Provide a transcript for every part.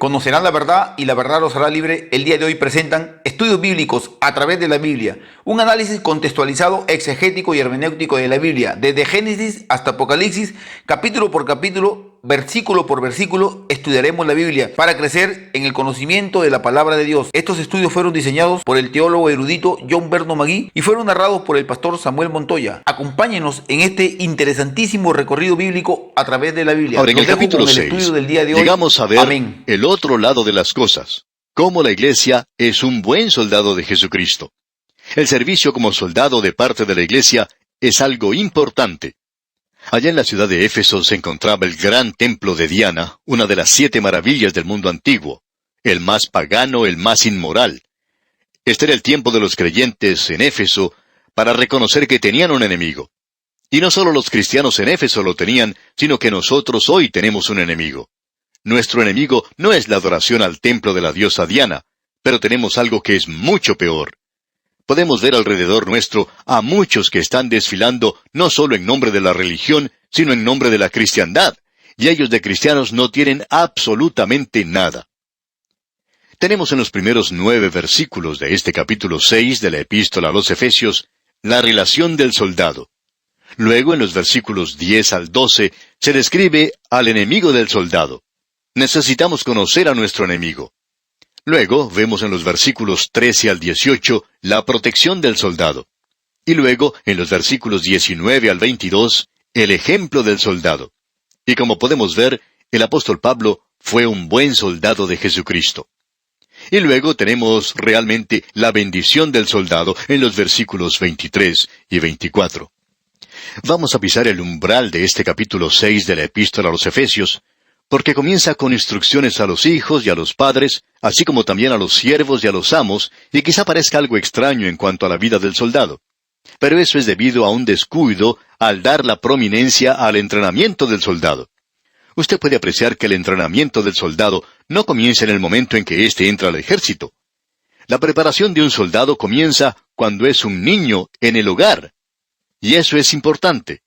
Conocerán la verdad y la verdad los hará libre. El día de hoy presentan estudios bíblicos a través de la Biblia, un análisis contextualizado, exegético y hermenéutico de la Biblia, desde Génesis hasta Apocalipsis, capítulo por capítulo, versículo por versículo, estudiaremos la Biblia para crecer en el conocimiento de la palabra de Dios. Estos estudios fueron diseñados por el teólogo erudito John Berno Magui y fueron narrados por el pastor Samuel Montoya. Acompáñenos en este interesantísimo recorrido bíblico a través de la Biblia. Ahora, en el Los dejo capítulo con el 6, estudio del día de hoy. llegamos a ver Amén. el otro lado de las cosas, cómo la iglesia es un buen soldado de Jesucristo. El servicio como soldado de parte de la iglesia es algo importante. Allá en la ciudad de Éfeso se encontraba el gran templo de Diana, una de las 7 maravillas del mundo antiguo, el más pagano, el más inmoral. Este era el tiempo de los creyentes en Éfeso para reconocer que tenían un enemigo. Y no solo los cristianos en Éfeso lo tenían, sino que nosotros hoy tenemos un enemigo. Nuestro enemigo no es la adoración al templo de la diosa Diana, pero tenemos algo que es mucho peor. Podemos ver alrededor nuestro a muchos que están desfilando no solo en nombre de la religión, sino en nombre de la cristiandad, y ellos de cristianos no tienen absolutamente nada. Tenemos en los primeros 9 versículos de este capítulo 6 de la Epístola a los Efesios la relación del soldado. Luego, en los versículos 10 al 12, se describe al enemigo del soldado. Necesitamos conocer a nuestro enemigo. Luego, vemos en los versículos 13 al 18 la protección del soldado. Y luego, en los versículos 19 al 22, el ejemplo del soldado. Y como podemos ver, el apóstol Pablo fue un buen soldado de Jesucristo. Y luego tenemos realmente la bendición del soldado en los versículos 23 y 24. Vamos a pisar el umbral de este capítulo 6 de la Epístola a los Efesios, porque comienza con instrucciones a los hijos y a los padres, así como también a los siervos y a los amos, y quizá parezca algo extraño en cuanto a la vida del soldado. Pero eso es debido a un descuido al dar la prominencia al entrenamiento del soldado. Usted puede apreciar que el entrenamiento del soldado no comienza en el momento en que éste entra al ejército. La preparación de un soldado comienza cuando es un niño en el hogar. Y eso es importante.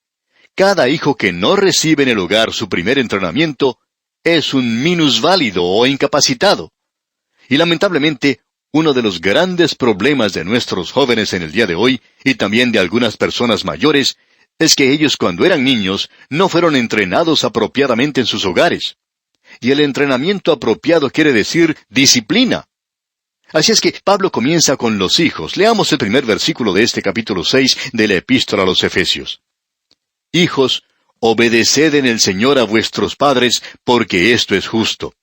Cada hijo que no recibe en el hogar su primer entrenamiento es un minusválido o incapacitado. Y lamentablemente, uno de los grandes problemas de nuestros jóvenes en el día de hoy, y también de algunas personas mayores, es que ellos cuando eran niños no fueron entrenados apropiadamente en sus hogares. Y el entrenamiento apropiado quiere decir disciplina. Así es que Pablo comienza con los hijos. Leamos el primer versículo de este capítulo 6 de la Epístola a los Efesios. Hijos, obedeced en el Señor a vuestros padres, porque esto es justo.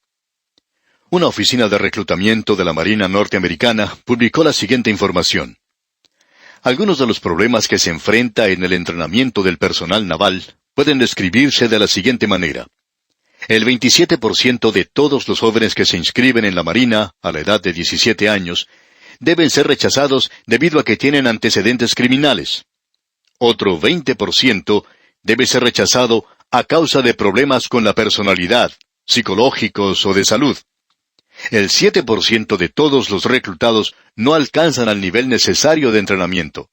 Una oficina de reclutamiento de la Marina norteamericana publicó la siguiente información. Algunos de los problemas que se enfrenta en el entrenamiento del personal naval pueden describirse de la siguiente manera. El 27% de todos los jóvenes que se inscriben en la Marina, a la edad de 17 años, deben ser rechazados debido a que tienen antecedentes criminales. Otro 20% debe ser rechazado a causa de problemas con la personalidad, psicológicos o de salud. El 7% de todos los reclutados no alcanzan al nivel necesario de entrenamiento.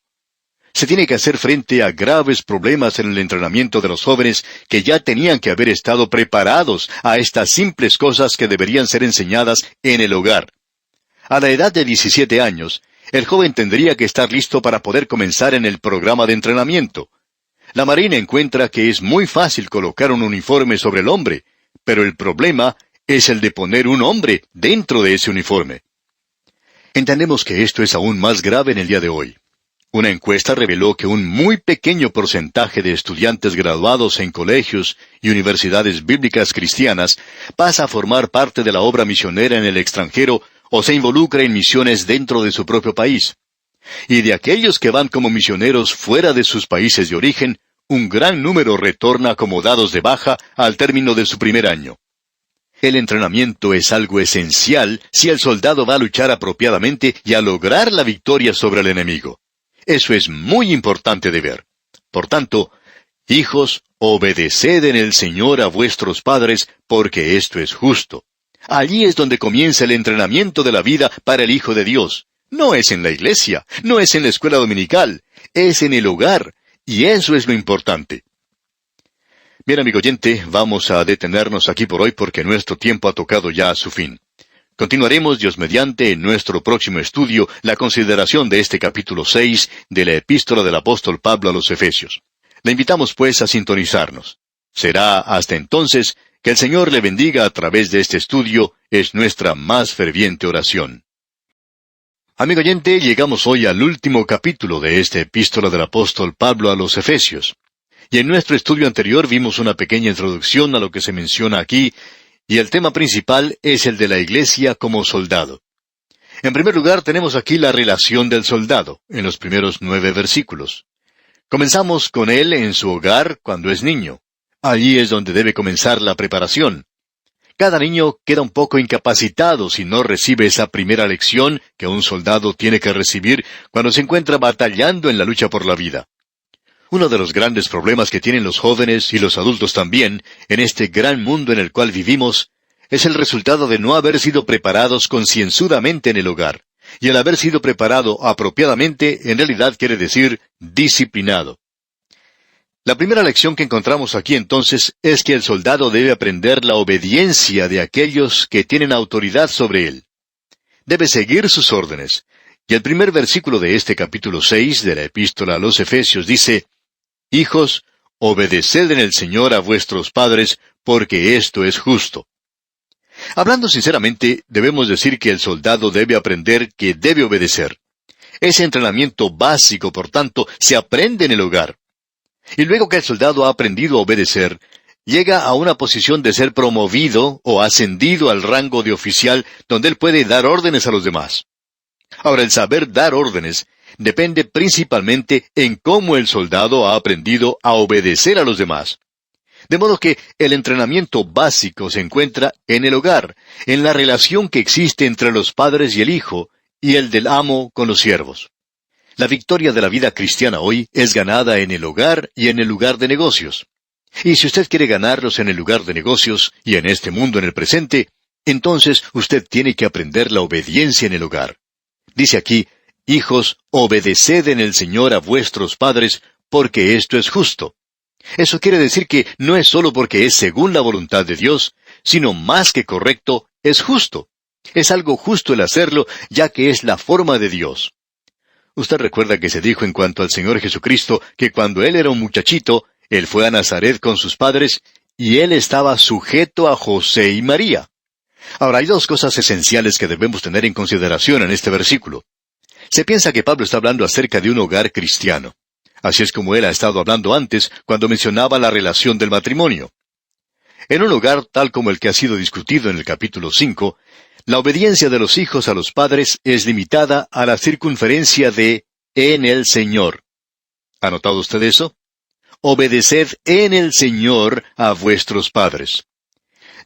Se tiene que hacer frente a graves problemas en el entrenamiento de los jóvenes que ya tenían que haber estado preparados a estas simples cosas que deberían ser enseñadas en el hogar. A la edad de 17 años, el joven tendría que estar listo para poder comenzar en el programa de entrenamiento. La Marina encuentra que es muy fácil colocar un uniforme sobre el hombre, pero el problema es el de poner un hombre dentro de ese uniforme. Entendemos que esto es aún más grave en el día de hoy. Una encuesta reveló que un muy pequeño porcentaje de estudiantes graduados en colegios y universidades bíblicas cristianas pasa a formar parte de la obra misionera en el extranjero o se involucra en misiones dentro de su propio país. Y de aquellos que van como misioneros fuera de sus países de origen, un gran número retorna como dados de baja al término de su primer año. El entrenamiento es algo esencial si el soldado va a luchar apropiadamente y a lograr la victoria sobre el enemigo. Eso es muy importante de ver. Por tanto, hijos, obedeced en el Señor a vuestros padres, porque esto es justo. Allí es donde comienza el entrenamiento de la vida para el Hijo de Dios. No es en la iglesia, no es en la escuela dominical, es en el hogar, y eso es lo importante. Bien, amigo oyente, vamos a detenernos aquí por hoy porque nuestro tiempo ha tocado ya a su fin. Continuaremos, Dios mediante, en nuestro próximo estudio, la consideración de este capítulo 6 de la epístola del apóstol Pablo a los Efesios. Le invitamos, pues, a sintonizarnos. Será hasta entonces que el Señor le bendiga a través de este estudio, es nuestra más ferviente oración. Amigo oyente, llegamos hoy al último capítulo de esta epístola del apóstol Pablo a los Efesios. Y en nuestro estudio anterior vimos una pequeña introducción a lo que se menciona aquí, y el tema principal es el de la iglesia como soldado. En primer lugar, tenemos aquí la relación del soldado, en los primeros 9 versículos. Comenzamos con él en su hogar cuando es niño. Allí es donde debe comenzar la preparación. Cada niño queda un poco incapacitado si no recibe esa primera lección que un soldado tiene que recibir cuando se encuentra batallando en la lucha por la vida. Uno de los grandes problemas que tienen los jóvenes y los adultos también, en este gran mundo en el cual vivimos, es el resultado de no haber sido preparados concienzudamente en el hogar. Y el haber sido preparado apropiadamente, en realidad quiere decir disciplinado. La primera lección que encontramos aquí entonces es que el soldado debe aprender la obediencia de aquellos que tienen autoridad sobre él. Debe seguir sus órdenes. Y el primer versículo de este capítulo 6 de la epístola a los Efesios dice: Hijos, obedeced en el Señor a vuestros padres, porque esto es justo. Hablando sinceramente, debemos decir que el soldado debe aprender que debe obedecer. Ese entrenamiento básico, por tanto, se aprende en el hogar. Y luego que el soldado ha aprendido a obedecer, llega a una posición de ser promovido o ascendido al rango de oficial donde él puede dar órdenes a los demás. Ahora, el saber dar órdenes depende principalmente en cómo el soldado ha aprendido a obedecer a los demás. De modo que el entrenamiento básico se encuentra en el hogar, en la relación que existe entre los padres y el hijo, y el del amo con los siervos. La victoria de la vida cristiana hoy es ganada en el hogar y en el lugar de negocios. Y si usted quiere ganarlos en el lugar de negocios y en este mundo en el presente, entonces usted tiene que aprender la obediencia en el hogar. Dice aquí: Hijos, obedeced en el Señor a vuestros padres, porque esto es justo. Eso quiere decir que no es solo porque es según la voluntad de Dios, sino más que correcto, es justo. Es algo justo el hacerlo, ya que es la forma de Dios. Usted recuerda que se dijo en cuanto al Señor Jesucristo que cuando Él era un muchachito, Él fue a Nazaret con sus padres, y Él estaba sujeto a José y María. Ahora, hay 2 cosas esenciales que debemos tener en consideración en este versículo. Se piensa que Pablo está hablando acerca de un hogar cristiano. Así es como él ha estado hablando antes, cuando mencionaba la relación del matrimonio. En un hogar tal como el que ha sido discutido en el capítulo 5, la obediencia de los hijos a los padres es limitada a la circunferencia de «en el Señor». ¿Ha notado usted eso? Obedeced en el Señor a vuestros padres.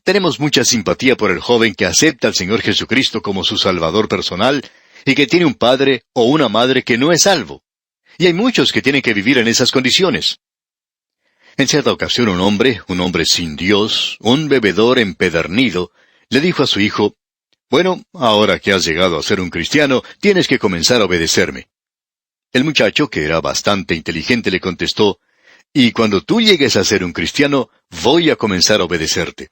Tenemos mucha simpatía por el joven que acepta al Señor Jesucristo como su Salvador personal y que tiene un padre o una madre que no es salvo. Y hay muchos que tienen que vivir en esas condiciones. En cierta ocasión un hombre sin Dios, un bebedor empedernido, le dijo a su hijo: «Bueno, ahora que has llegado a ser un cristiano, tienes que comenzar a obedecerme». El muchacho, que era bastante inteligente, le contestó: «Y cuando tú llegues a ser un cristiano, voy a comenzar a obedecerte».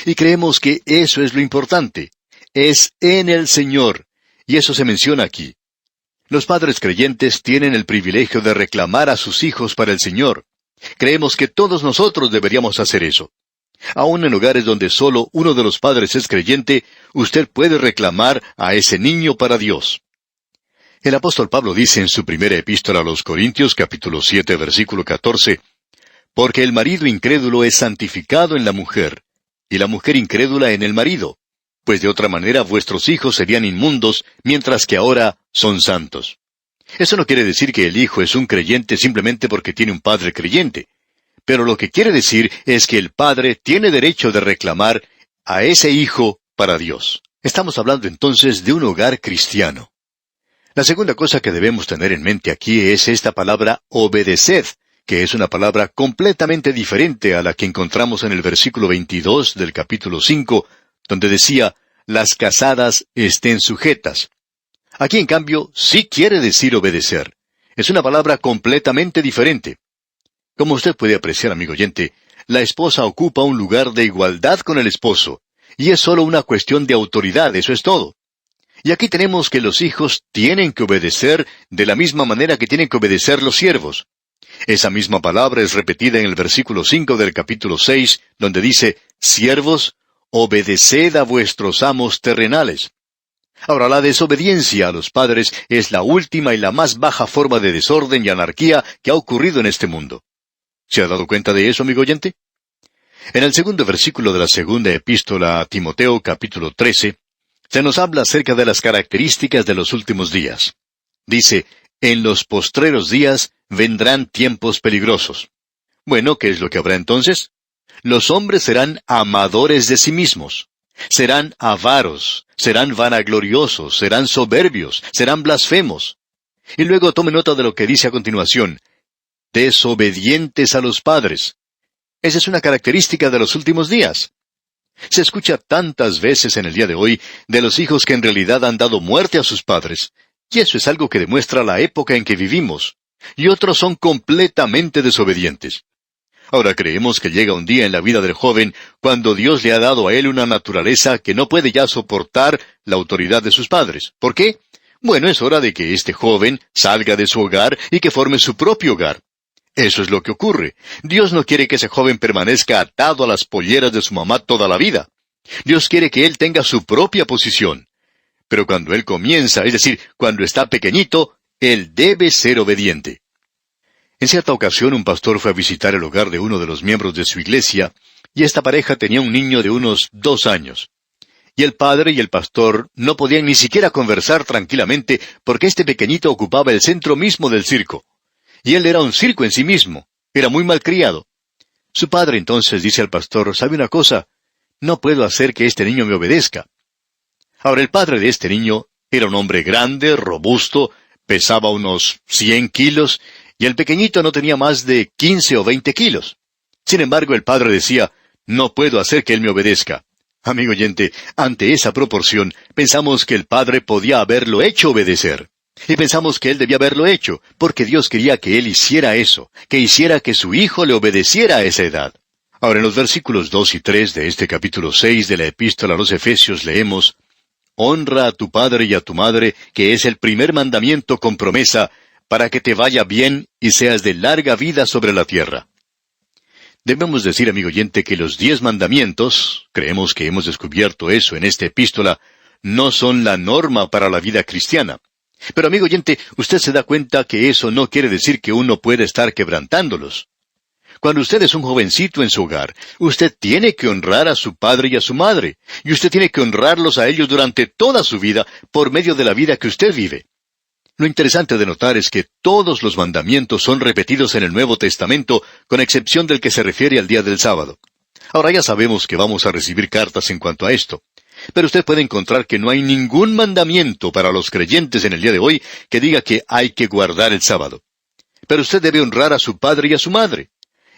Y creemos que eso es lo importante. Es en el Señor. Y eso se menciona aquí. Los padres creyentes tienen el privilegio de reclamar a sus hijos para el Señor. Creemos que todos nosotros deberíamos hacer eso. Aún en hogares donde solo uno de los padres es creyente, usted puede reclamar a ese niño para Dios. El apóstol Pablo dice en su primera epístola a los Corintios, capítulo 7, versículo 14, «Porque el marido incrédulo es santificado en la mujer, y la mujer incrédula en el marido, pues de otra manera vuestros hijos serían inmundos, mientras que ahora son santos». Eso no quiere decir que el hijo es un creyente simplemente porque tiene un padre creyente. Pero lo que quiere decir es que el padre tiene derecho de reclamar a ese hijo para Dios. Estamos hablando entonces de un hogar cristiano. La segunda cosa que debemos tener en mente aquí es esta palabra obedeced, que es una palabra completamente diferente a la que encontramos en el versículo 22 del capítulo 5, donde decía, «Las casadas estén sujetas». Aquí, en cambio, sí quiere decir obedecer. Es una palabra completamente diferente. Como usted puede apreciar, amigo oyente, la esposa ocupa un lugar de igualdad con el esposo, y es solo una cuestión de autoridad, eso es todo. Y aquí tenemos que los hijos tienen que obedecer de la misma manera que tienen que obedecer los siervos. Esa misma palabra es repetida en el versículo 5 del capítulo 6, donde dice, «Siervos, obedeced a vuestros amos terrenales». Ahora, la desobediencia a los padres es la última y la más baja forma de desorden y anarquía que ha ocurrido en este mundo. ¿Se ha dado cuenta de eso, amigo oyente? En el segundo versículo de la segunda epístola a Timoteo, capítulo 13, se nos habla acerca de las características de los últimos días. Dice, «En los postreros días vendrán tiempos peligrosos». Bueno, ¿qué es lo que habrá entonces? Los hombres serán amadores de sí mismos. Serán avaros, serán vanagloriosos, serán soberbios, serán blasfemos. Y luego tome nota de lo que dice a continuación, desobedientes a los padres. Esa es una característica de los últimos días. Se escucha tantas veces en el día de hoy de los hijos que en realidad han dado muerte a sus padres, y eso es algo que demuestra la época en que vivimos, y otros son completamente desobedientes. Ahora creemos que llega un día en la vida del joven cuando Dios le ha dado a él una naturaleza que no puede ya soportar la autoridad de sus padres. ¿Por qué? Bueno, es hora de que este joven salga de su hogar y que forme su propio hogar. Eso es lo que ocurre. Dios no quiere que ese joven permanezca atado a las polleras de su mamá toda la vida. Dios quiere que él tenga su propia posición. Pero cuando él comienza, es decir, cuando está pequeñito, él debe ser obediente. En cierta ocasión un pastor fue a visitar el hogar de uno de los miembros de su iglesia, y esta pareja tenía un niño de unos 2 años. Y el padre y el pastor no podían ni siquiera conversar tranquilamente porque este pequeñito ocupaba el centro mismo del circo. Y él era un circo en sí mismo, era muy malcriado. Su padre entonces dice al pastor, ¿sabe una cosa? No puedo hacer que este niño me obedezca. Ahora el padre de este niño era un hombre grande, robusto, pesaba unos 100 kilos, y el pequeñito no tenía más de 15 o 20 kilos. Sin embargo, el padre decía, no puedo hacer que él me obedezca. Amigo oyente, ante esa proporción, pensamos que el padre podía haberlo hecho obedecer. Y pensamos que él debía haberlo hecho, porque Dios quería que él hiciera eso, que hiciera que su hijo le obedeciera a esa edad. Ahora, en los versículos 2 y 3 de este capítulo 6 de la Epístola a los Efesios leemos, «Honra a tu padre y a tu madre, que es el primer mandamiento con promesa, para que te vaya bien y seas de larga vida sobre la tierra». Debemos decir, amigo oyente, que los 10 mandamientos, creemos que hemos descubierto eso en esta epístola, no son la norma para la vida cristiana. Pero, amigo oyente, usted se da cuenta que eso no quiere decir que uno puede estar quebrantándolos. Cuando usted es un jovencito en su hogar, usted tiene que honrar a su padre y a su madre, y usted tiene que honrarlos a ellos durante toda su vida por medio de la vida que usted vive. Lo interesante de notar es que todos los mandamientos son repetidos en el Nuevo Testamento, con excepción del que se refiere al día del sábado. Ahora ya sabemos que vamos a recibir cartas en cuanto a esto. Pero usted puede encontrar que no hay ningún mandamiento para los creyentes en el día de hoy que diga que hay que guardar el sábado. Pero usted debe honrar a su padre y a su madre.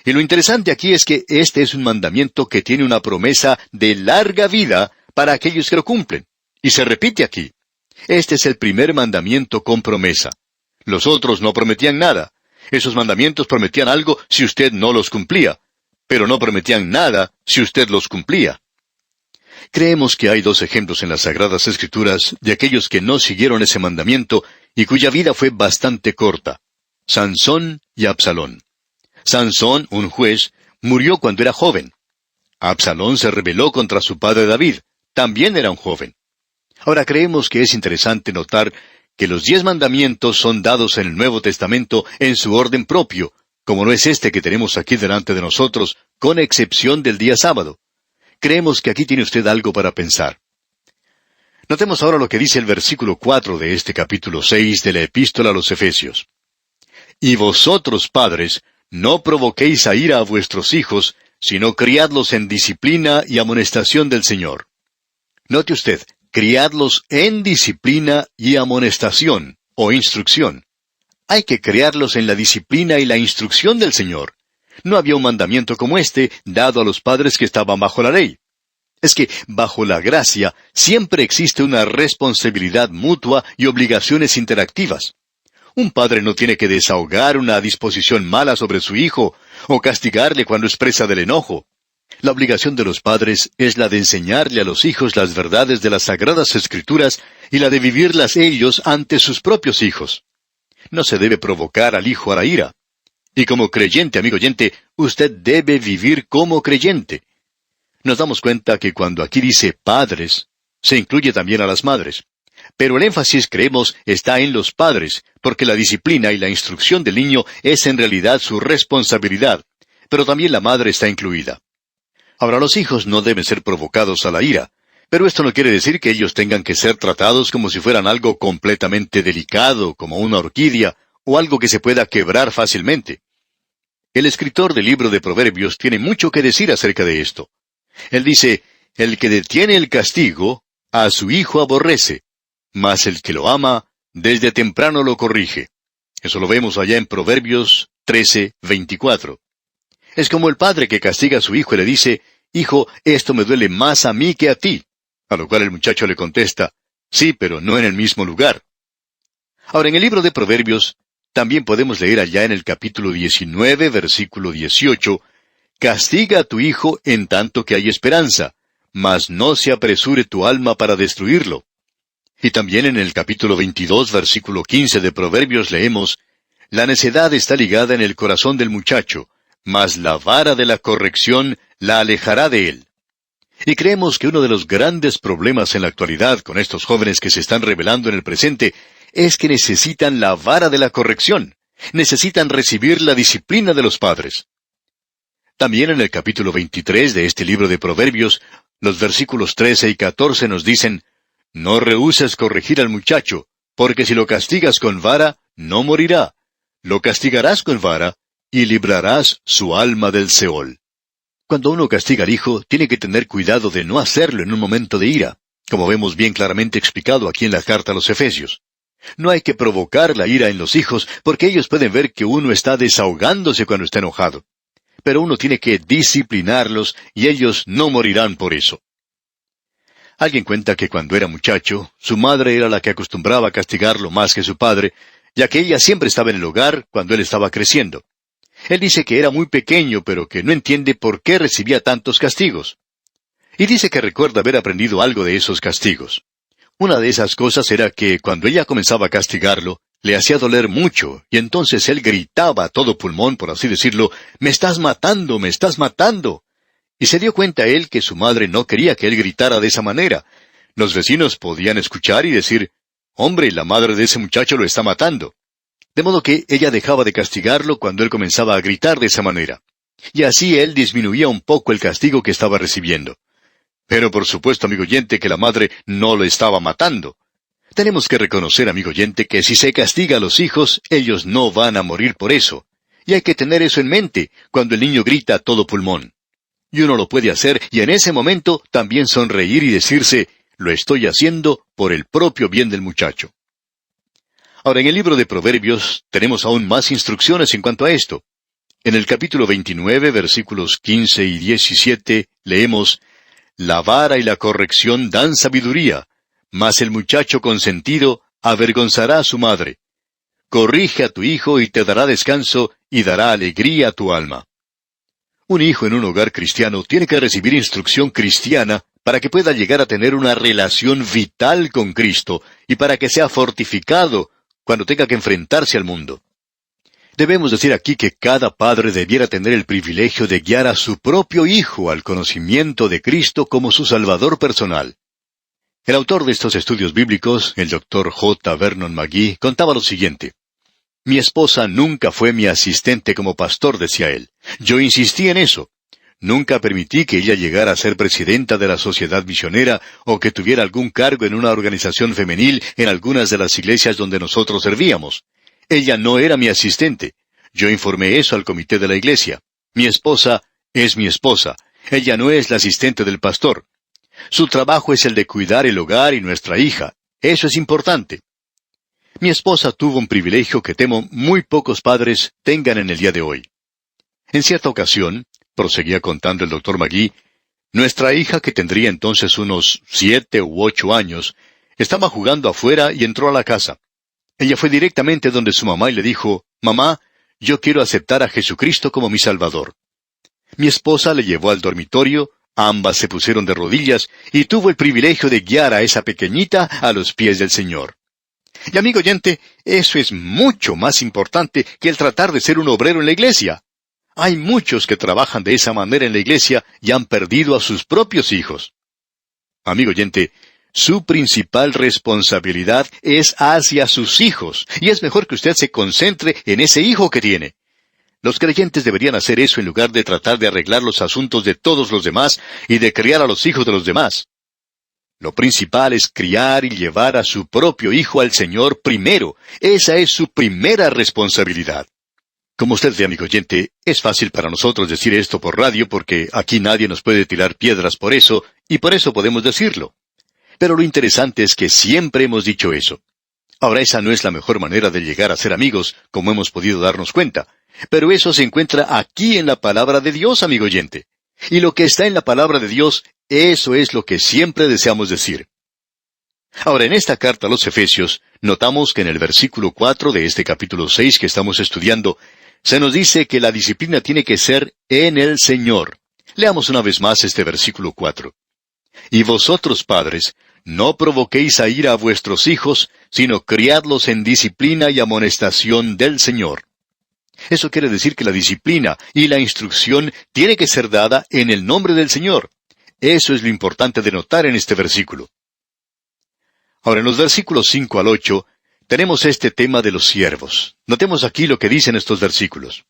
Y lo interesante aquí es que este es un mandamiento que tiene una promesa de larga vida para aquellos que lo cumplen. Y se repite aquí. Este es el primer mandamiento con promesa. Los otros no prometían nada. Esos mandamientos prometían algo si usted no los cumplía, pero no prometían nada si usted los cumplía. Creemos que hay 2 ejemplos en las Sagradas Escrituras de aquellos que no siguieron ese mandamiento y cuya vida fue bastante corta: Sansón y Absalón. Sansón, un juez, murió cuando era joven. Absalón se rebeló contra su padre David. También era un joven. Ahora creemos que es interesante notar que los 10 mandamientos son dados en el Nuevo Testamento en su orden propio, como no es este que tenemos aquí delante de nosotros, con excepción del día sábado. Creemos que aquí tiene usted algo para pensar. Notemos ahora lo que dice el versículo 4 de este capítulo 6 de la Epístola a los Efesios. «Y vosotros, padres, no provoquéis a ira a vuestros hijos, sino criadlos en disciplina y amonestación del Señor». Note usted, criadlos en disciplina y amonestación, o instrucción. Hay que criarlos en la disciplina y la instrucción del Señor. No había un mandamiento como este dado a los padres que estaban bajo la ley. Es que bajo la gracia siempre existe una responsabilidad mutua y obligaciones interactivas. Un padre no tiene que desahogar una disposición mala sobre su hijo, o castigarle cuando expresa del enojo. La obligación de los padres es la de enseñarle a los hijos las verdades de las Sagradas Escrituras y la de vivirlas ellos ante sus propios hijos. No se debe provocar al hijo a la ira. Y como creyente, amigo oyente, usted debe vivir como creyente. Nos damos cuenta que cuando aquí dice padres, se incluye también a las madres. Pero el énfasis, creemos, está en los padres, porque la disciplina y la instrucción del niño es en realidad su responsabilidad, pero también la madre está incluida. Ahora, los hijos no deben ser provocados a la ira, pero esto no quiere decir que ellos tengan que ser tratados como si fueran algo completamente delicado, como una orquídea, o algo que se pueda quebrar fácilmente. El escritor del libro de Proverbios tiene mucho que decir acerca de esto. Él dice, el que detiene el castigo, a su hijo aborrece, mas el que lo ama, desde temprano lo corrige. Eso lo vemos allá en Proverbios 13:24. Es como el padre que castiga a su hijo y le dice, hijo, esto me duele más a mí que a ti. A lo cual el muchacho le contesta, sí, pero no en el mismo lugar. Ahora, en el libro de Proverbios, también podemos leer allá en el capítulo 19, versículo 18, castiga a tu hijo en tanto que hay esperanza, mas no se apresure tu alma para destruirlo. Y también en el capítulo 22, versículo 15 de Proverbios leemos, la necedad está ligada en el corazón del muchacho, mas la vara de la corrección la alejará de él. Y creemos que uno de los grandes problemas en la actualidad con estos jóvenes que se están rebelando en el presente es que necesitan la vara de la corrección, necesitan recibir la disciplina de los padres. También en el capítulo 23 de este libro de Proverbios, los versículos 13 y 14 nos dicen, no rehúses corregir al muchacho, porque si lo castigas con vara, no morirá. Lo castigarás con vara, y librarás su alma del Seol. Cuando uno castiga al hijo, tiene que tener cuidado de no hacerlo en un momento de ira, como vemos bien claramente explicado aquí en la carta a los Efesios. No hay que provocar la ira en los hijos, porque ellos pueden ver que uno está desahogándose cuando está enojado. Pero uno tiene que disciplinarlos, y ellos no morirán por eso. Alguien cuenta que cuando era muchacho, su madre era la que acostumbraba a castigarlo más que su padre, ya que ella siempre estaba en el hogar cuando él estaba creciendo. Él dice que era muy pequeño, pero que no entiende por qué recibía tantos castigos. Y dice que recuerda haber aprendido algo de esos castigos. Una de esas cosas era que cuando ella comenzaba a castigarlo, le hacía doler mucho, y entonces él gritaba a todo pulmón, por así decirlo, «¡Me estás matando! ¡Me estás matando!». Y se dio cuenta él que su madre no quería que él gritara de esa manera. Los vecinos podían escuchar y decir, «Hombre, la madre de ese muchacho lo está matando». De modo que ella dejaba de castigarlo cuando él comenzaba a gritar de esa manera. Y así él disminuía un poco el castigo que estaba recibiendo. Pero por supuesto, amigo oyente, que la madre no lo estaba matando. Tenemos que reconocer, amigo oyente, que si se castiga a los hijos, ellos no van a morir por eso. Y hay que tener eso en mente cuando el niño grita a todo pulmón. Y uno lo puede hacer, y en ese momento también sonreír y decirse, lo estoy haciendo por el propio bien del muchacho. Ahora, en el libro de Proverbios tenemos aún más instrucciones en cuanto a esto. En el capítulo 29, versículos 15 y 17, leemos, la vara y la corrección dan sabiduría, mas el muchacho consentido avergonzará a su madre. Corrige a tu hijo y te dará descanso y dará alegría a tu alma. Un hijo en un hogar cristiano tiene que recibir instrucción cristiana para que pueda llegar a tener una relación vital con Cristo y para que sea fortificado cuando tenga que enfrentarse al mundo. Debemos decir aquí que cada padre debiera tener el privilegio de guiar a su propio hijo al conocimiento de Cristo como su Salvador personal. El autor de estos estudios bíblicos, el Dr. J. Vernon McGee, contaba lo siguiente. Mi esposa nunca fue mi asistente como pastor, decía él. Yo insistí en eso. Nunca permití que ella llegara a ser presidenta de la sociedad misionera o que tuviera algún cargo en una organización femenil en algunas de las iglesias donde nosotros servíamos. Ella no era mi asistente. Yo informé eso al comité de la iglesia. Mi esposa es mi esposa. Ella no es la asistente del pastor. Su trabajo es el de cuidar el hogar y nuestra hija. Eso es importante. Mi esposa tuvo un privilegio que temo muy pocos padres tengan en el día de hoy. En cierta ocasión, proseguía contando el Dr. McGee, nuestra hija, que tendría entonces unos 7 u 8 años, estaba jugando afuera y entró a la casa. Ella fue directamente donde su mamá y le dijo, «Mamá, yo quiero aceptar a Jesucristo como mi Salvador. Mi esposa le llevó al dormitorio, ambas se pusieron de rodillas y tuvo el privilegio de guiar a esa pequeñita a los pies del Señor. Y amigo oyente, eso es mucho más importante que el tratar de ser un obrero en la iglesia. Hay muchos que trabajan de esa manera en la iglesia y han perdido a sus propios hijos. Amigo oyente, su principal responsabilidad es hacia sus hijos, y es mejor que usted se concentre en ese hijo que tiene. Los creyentes deberían hacer eso en lugar de tratar de arreglar los asuntos de todos los demás y de criar a los hijos de los demás. Lo principal es criar y llevar a su propio hijo al Señor primero. Esa es su primera responsabilidad. Como usted ve, amigo oyente, es fácil para nosotros decir esto por radio porque aquí nadie nos puede tirar piedras por eso, y por eso podemos decirlo. Pero lo interesante es que siempre hemos dicho eso. Ahora, esa no es la mejor manera de llegar a ser amigos, como hemos podido darnos cuenta. Pero eso se encuentra aquí en la palabra de Dios, amigo oyente. Y lo que está en la palabra de Dios, eso es lo que siempre deseamos decir. Ahora, en esta carta a los Efesios, notamos que en el versículo 4 de este capítulo 6 que estamos estudiando, se nos dice que la disciplina tiene que ser en el Señor. Leamos una vez más este versículo 4. Y vosotros, padres, no provoquéis a ira a vuestros hijos, sino criadlos en disciplina y amonestación del Señor. Eso quiere decir que la disciplina y la instrucción tiene que ser dada en el nombre del Señor. Eso es lo importante de notar en este versículo. Ahora, en los versículos 5 al 8, tenemos este tema de los siervos. Notemos aquí lo que dicen estos versículos.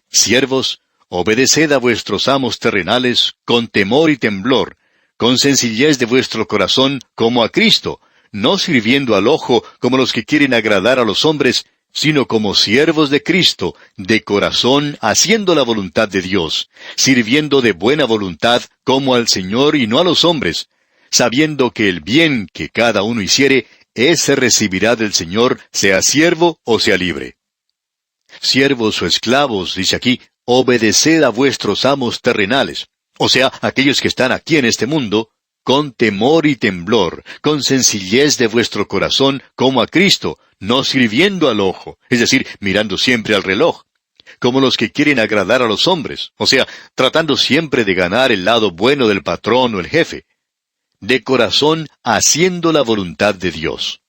Siervos, obedeced a vuestros amos terrenales con temor y temblor, con sencillez de vuestro corazón como a Cristo, no sirviendo al ojo como los que quieren agradar a los hombres, sino como siervos de Cristo, de corazón, haciendo la voluntad de Dios, sirviendo de buena voluntad como al Señor y no a los hombres, sabiendo que el bien que cada uno hiciere, ese recibirá del Señor, sea siervo o sea libre. Siervos o esclavos, dice aquí, obedeced a vuestros amos terrenales, o sea, aquellos que están aquí en este mundo, con temor y temblor, con sencillez de vuestro corazón, como a Cristo, no sirviendo al ojo, es decir, mirando siempre al reloj, como los que quieren agradar a los hombres, o sea, tratando siempre de ganar el lado bueno del patrón o el jefe, de corazón haciendo la voluntad de Dios.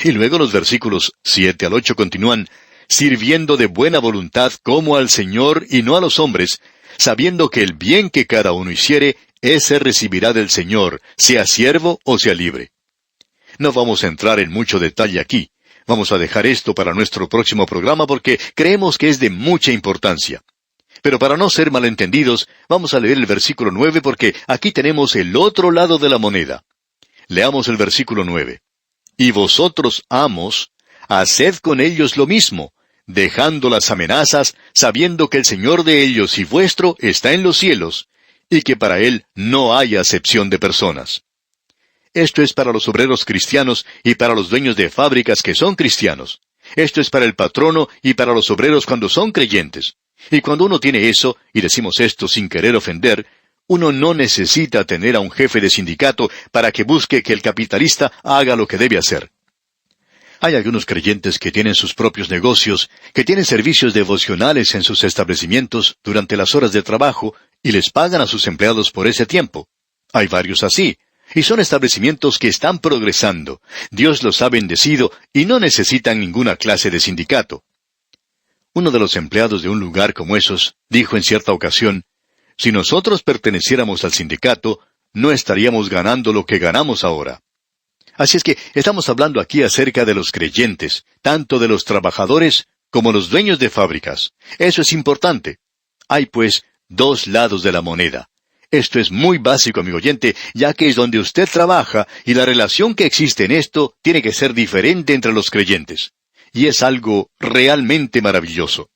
Y luego los versículos 7 al 8 continúan, sirviendo de buena voluntad como al Señor y no a los hombres, sabiendo que el bien que cada uno hiciere, ese recibirá del Señor, sea siervo o sea libre. No vamos a entrar en mucho detalle aquí. Vamos a dejar esto para nuestro próximo programa porque creemos que es de mucha importancia. Pero para no ser malentendidos, vamos a leer el versículo 9 porque aquí tenemos el otro lado de la moneda. Leamos el versículo 9. Y vosotros, amos, haced con ellos lo mismo, dejando las amenazas, sabiendo que el Señor de ellos y vuestro está en los cielos, y que para Él no hay acepción de personas. Esto es para los obreros cristianos y para los dueños de fábricas que son cristianos. Esto es para el patrono y para los obreros cuando son creyentes. Y cuando uno tiene eso, y decimos esto sin querer ofender, uno no necesita tener a un jefe de sindicato para que busque que el capitalista haga lo que debe hacer. Hay algunos creyentes que tienen sus propios negocios, que tienen servicios devocionales en sus establecimientos durante las horas de trabajo y les pagan a sus empleados por ese tiempo. Hay varios así. Y son establecimientos que están progresando. Dios los ha bendecido y no necesitan ninguna clase de sindicato. Uno de los empleados de un lugar como esos dijo en cierta ocasión, si nosotros perteneciéramos al sindicato, no estaríamos ganando lo que ganamos ahora. Así es que estamos hablando aquí acerca de los creyentes, tanto de los trabajadores como los dueños de fábricas. Eso es importante. Hay, pues, dos lados de la moneda. Esto es muy básico, amigo oyente, ya que es donde usted trabaja y la relación que existe en esto tiene que ser diferente entre los creyentes. Y es algo realmente maravilloso.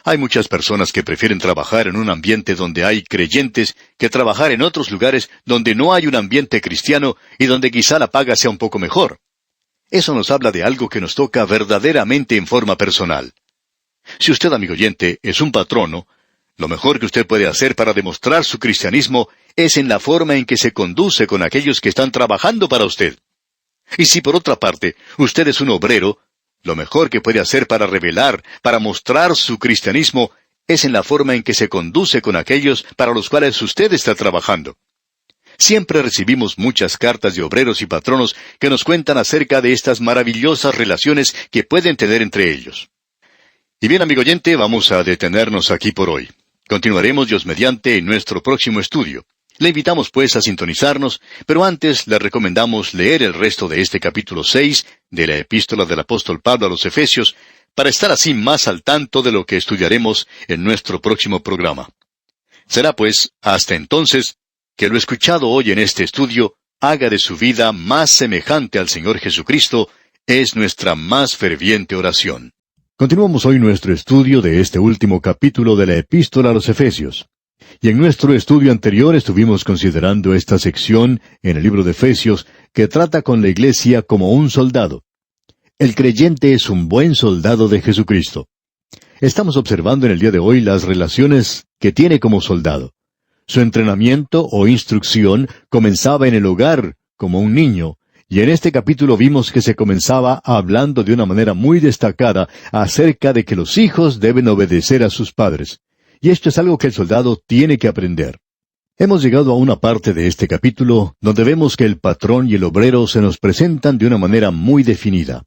Hay muchas personas que prefieren trabajar en un ambiente donde hay creyentes que trabajar en otros lugares donde no hay un ambiente cristiano y donde quizá la paga sea un poco mejor. Eso nos habla de algo que nos toca verdaderamente en forma personal. Si usted, amigo oyente, es un patrono, lo mejor que usted puede hacer para demostrar su cristianismo es en la forma en que se conduce con aquellos que están trabajando para usted. Y si por otra parte usted es un obrero, lo mejor que puede hacer para revelar, para mostrar su cristianismo, es en la forma en que se conduce con aquellos para los cuales usted está trabajando. Siempre recibimos muchas cartas de obreros y patronos que nos cuentan acerca de estas maravillosas relaciones que pueden tener entre ellos. Y bien, amigo oyente, vamos a detenernos aquí por hoy. Continuaremos, Dios mediante, en nuestro próximo estudio. Le invitamos pues a sintonizarnos, pero antes le recomendamos leer el resto de este capítulo 6 de la epístola del apóstol Pablo a los Efesios, para estar así más al tanto de lo que estudiaremos en nuestro próximo programa. Será pues, hasta entonces, que lo escuchado hoy en este estudio haga de su vida más semejante al Señor Jesucristo, es nuestra más ferviente oración. Continuamos hoy nuestro estudio de este último capítulo de la epístola a los Efesios. Y en nuestro estudio anterior estuvimos considerando esta sección en el libro de Efesios que trata con la iglesia como un soldado. El creyente es un buen soldado de Jesucristo. Estamos observando en el día de hoy las relaciones que tiene como soldado. Su entrenamiento o instrucción comenzaba en el hogar, como un niño, y en este capítulo vimos que se comenzaba hablando de una manera muy destacada acerca de que los hijos deben obedecer a sus padres. Y esto es algo que el soldado tiene que aprender. Hemos llegado a una parte de este capítulo donde vemos que el patrón y el obrero se nos presentan de una manera muy definida.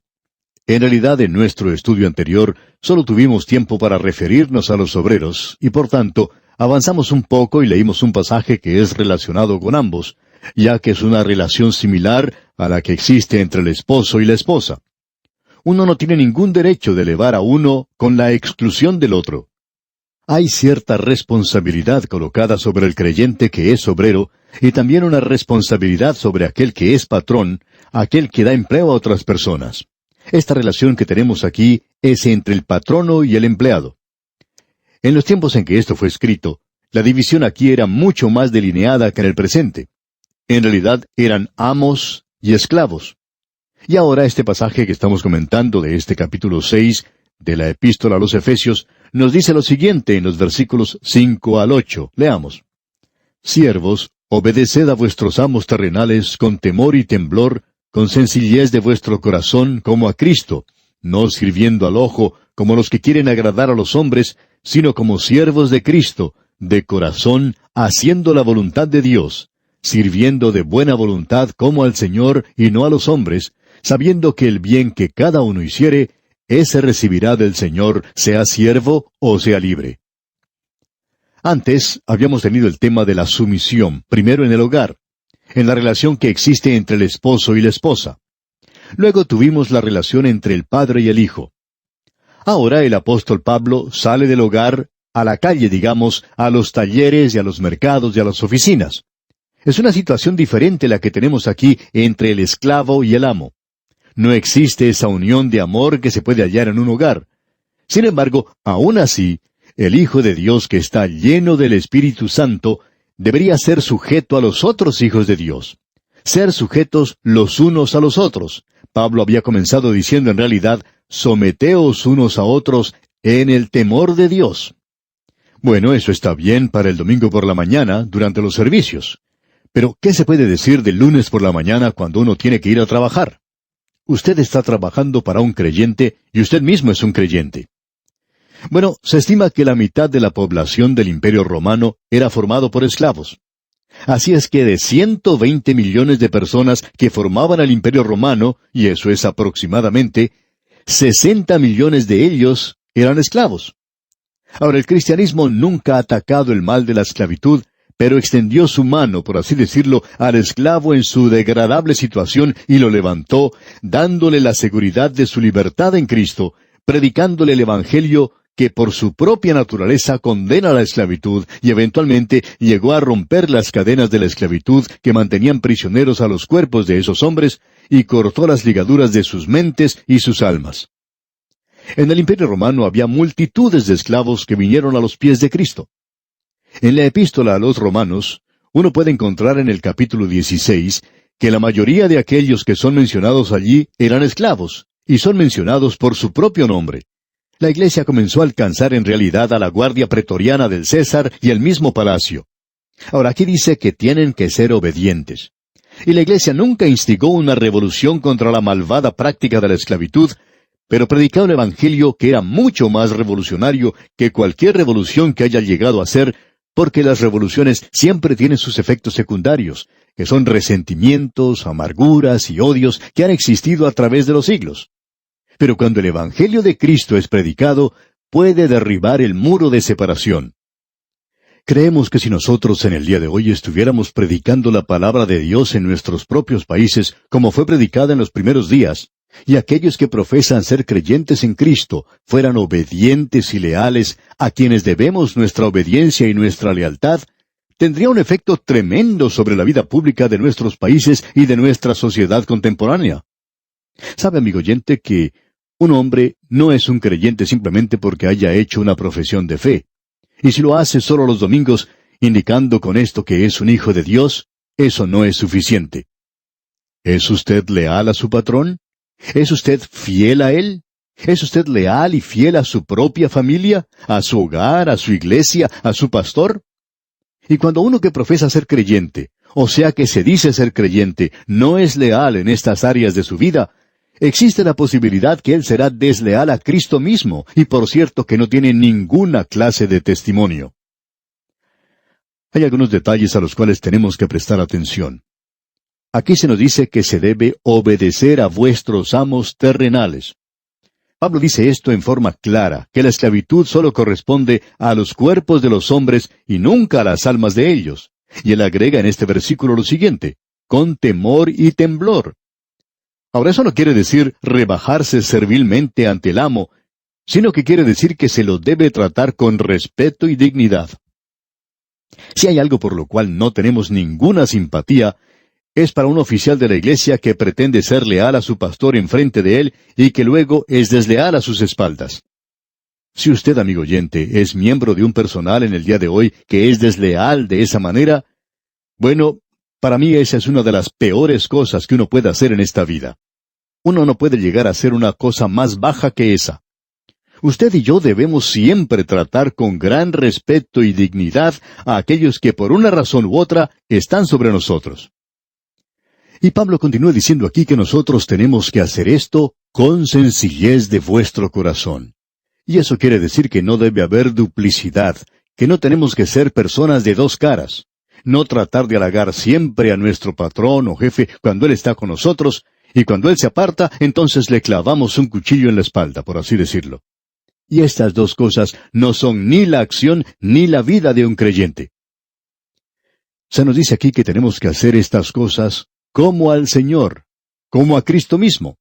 En realidad, en nuestro estudio anterior, solo tuvimos tiempo para referirnos a los obreros, y por tanto, avanzamos un poco y leímos un pasaje que es relacionado con ambos, ya que es una relación similar a la que existe entre el esposo y la esposa. Uno no tiene ningún derecho de elevar a uno con la exclusión del otro. Hay cierta responsabilidad colocada sobre el creyente que es obrero, y también una responsabilidad sobre aquel que es patrón, aquel que da empleo a otras personas. Esta relación que tenemos aquí es entre el patrono y el empleado. En los tiempos en que esto fue escrito, la división aquí era mucho más delineada que en el presente. En realidad eran amos y esclavos. Y ahora este pasaje que estamos comentando de este capítulo 6 de la epístola a los Efesios nos dice lo siguiente en los versículos 5 al 8. Leamos. Siervos, obedeced a vuestros amos terrenales con temor y temblor, con sencillez de vuestro corazón como a Cristo, no sirviendo al ojo como los que quieren agradar a los hombres, sino como siervos de Cristo, de corazón, haciendo la voluntad de Dios, sirviendo de buena voluntad como al Señor y no a los hombres, sabiendo que el bien que cada uno hiciere, ese recibirá del Señor, sea siervo o sea libre. Antes habíamos tenido el tema de la sumisión, primero en el hogar, en la relación que existe entre el esposo y la esposa. Luego tuvimos la relación entre el padre y el hijo. Ahora el apóstol Pablo sale del hogar a la calle, digamos, a los talleres y a los mercados y a las oficinas. Es una situación diferente la que tenemos aquí entre el esclavo y el amo. No existe esa unión de amor que se puede hallar en un hogar. Sin embargo, aún así, el Hijo de Dios que está lleno del Espíritu Santo debería ser sujeto a los otros hijos de Dios. Ser sujetos los unos a los otros. Pablo había comenzado diciendo en realidad, someteos unos a otros en el temor de Dios. Bueno, eso está bien para el domingo por la mañana, durante los servicios. Pero, ¿qué se puede decir del lunes por la mañana cuando uno tiene que ir a trabajar? Usted está trabajando para un creyente y usted mismo es un creyente. Bueno, se estima que la mitad de la población del Imperio Romano era formado por esclavos. Así es que de 120 millones de personas que formaban el Imperio Romano, y eso es aproximadamente, 60 millones de ellos eran esclavos. Ahora, el cristianismo nunca ha atacado el mal de la esclavitud, pero extendió su mano, por así decirlo, al esclavo en su degradable situación y lo levantó, dándole la seguridad de su libertad en Cristo, predicándole el Evangelio que por su propia naturaleza condena la esclavitud y eventualmente llegó a romper las cadenas de la esclavitud que mantenían prisioneros a los cuerpos de esos hombres y cortó las ligaduras de sus mentes y sus almas. En el Imperio Romano había multitudes de esclavos que vinieron a los pies de Cristo. En la epístola a los Romanos, uno puede encontrar en el capítulo 16 que la mayoría de aquellos que son mencionados allí eran esclavos, y son mencionados por su propio nombre. La iglesia comenzó a alcanzar en realidad a la guardia pretoriana del César y el mismo palacio. Ahora aquí dice que tienen que ser obedientes. Y la iglesia nunca instigó una revolución contra la malvada práctica de la esclavitud, pero predicaba un evangelio que era mucho más revolucionario que cualquier revolución que haya llegado a ser, porque las revoluciones siempre tienen sus efectos secundarios, que son resentimientos, amarguras y odios que han existido a través de los siglos. Pero cuando el evangelio de Cristo es predicado, puede derribar el muro de separación. Creemos que si nosotros en el día de hoy estuviéramos predicando la palabra de Dios en nuestros propios países, como fue predicada en los primeros días, y aquellos que profesan ser creyentes en Cristo fueran obedientes y leales a quienes debemos nuestra obediencia y nuestra lealtad, tendría un efecto tremendo sobre la vida pública de nuestros países y de nuestra sociedad contemporánea. ¿Sabe, amigo oyente, que un hombre no es un creyente simplemente porque haya hecho una profesión de fe? Y si lo hace solo los domingos, indicando con esto que es un hijo de Dios, eso no es suficiente. ¿Es usted leal a su patrón? ¿Es usted fiel a él? ¿Es usted leal y fiel a su propia familia, a su hogar, a su iglesia, a su pastor? Y cuando uno que profesa ser creyente, o sea que se dice ser creyente, no es leal en estas áreas de su vida, existe la posibilidad que él será desleal a Cristo mismo, y por cierto que no tiene ninguna clase de testimonio. Hay algunos detalles a los cuales tenemos que prestar atención. Aquí se nos dice que se debe obedecer a vuestros amos terrenales. Pablo dice esto en forma clara, que la esclavitud solo corresponde a los cuerpos de los hombres y nunca a las almas de ellos. Y él agrega en este versículo lo siguiente, con temor y temblor. Ahora eso no quiere decir rebajarse servilmente ante el amo, sino que quiere decir que se lo debe tratar con respeto y dignidad. Si hay algo por lo cual no tenemos ninguna simpatía, es para un oficial de la iglesia que pretende ser leal a su pastor enfrente de él y que luego es desleal a sus espaldas. Si usted, amigo oyente, es miembro de un personal en el día de hoy que es desleal de esa manera, bueno, para mí esa es una de las peores cosas que uno puede hacer en esta vida. Uno no puede llegar a hacer una cosa más baja que esa. Usted y yo debemos siempre tratar con gran respeto y dignidad a aquellos que por una razón u otra están sobre nosotros. Y Pablo continúa diciendo aquí que nosotros tenemos que hacer esto con sencillez de vuestro corazón. Y eso quiere decir que no debe haber duplicidad, que no tenemos que ser personas de dos caras. No tratar de halagar siempre a nuestro patrón o jefe cuando él está con nosotros, y cuando él se aparta, entonces le clavamos un cuchillo en la espalda, por así decirlo. Y estas dos cosas no son ni la acción ni la vida de un creyente. Se nos dice aquí que tenemos que hacer estas cosas como al Señor, como a Cristo mismo.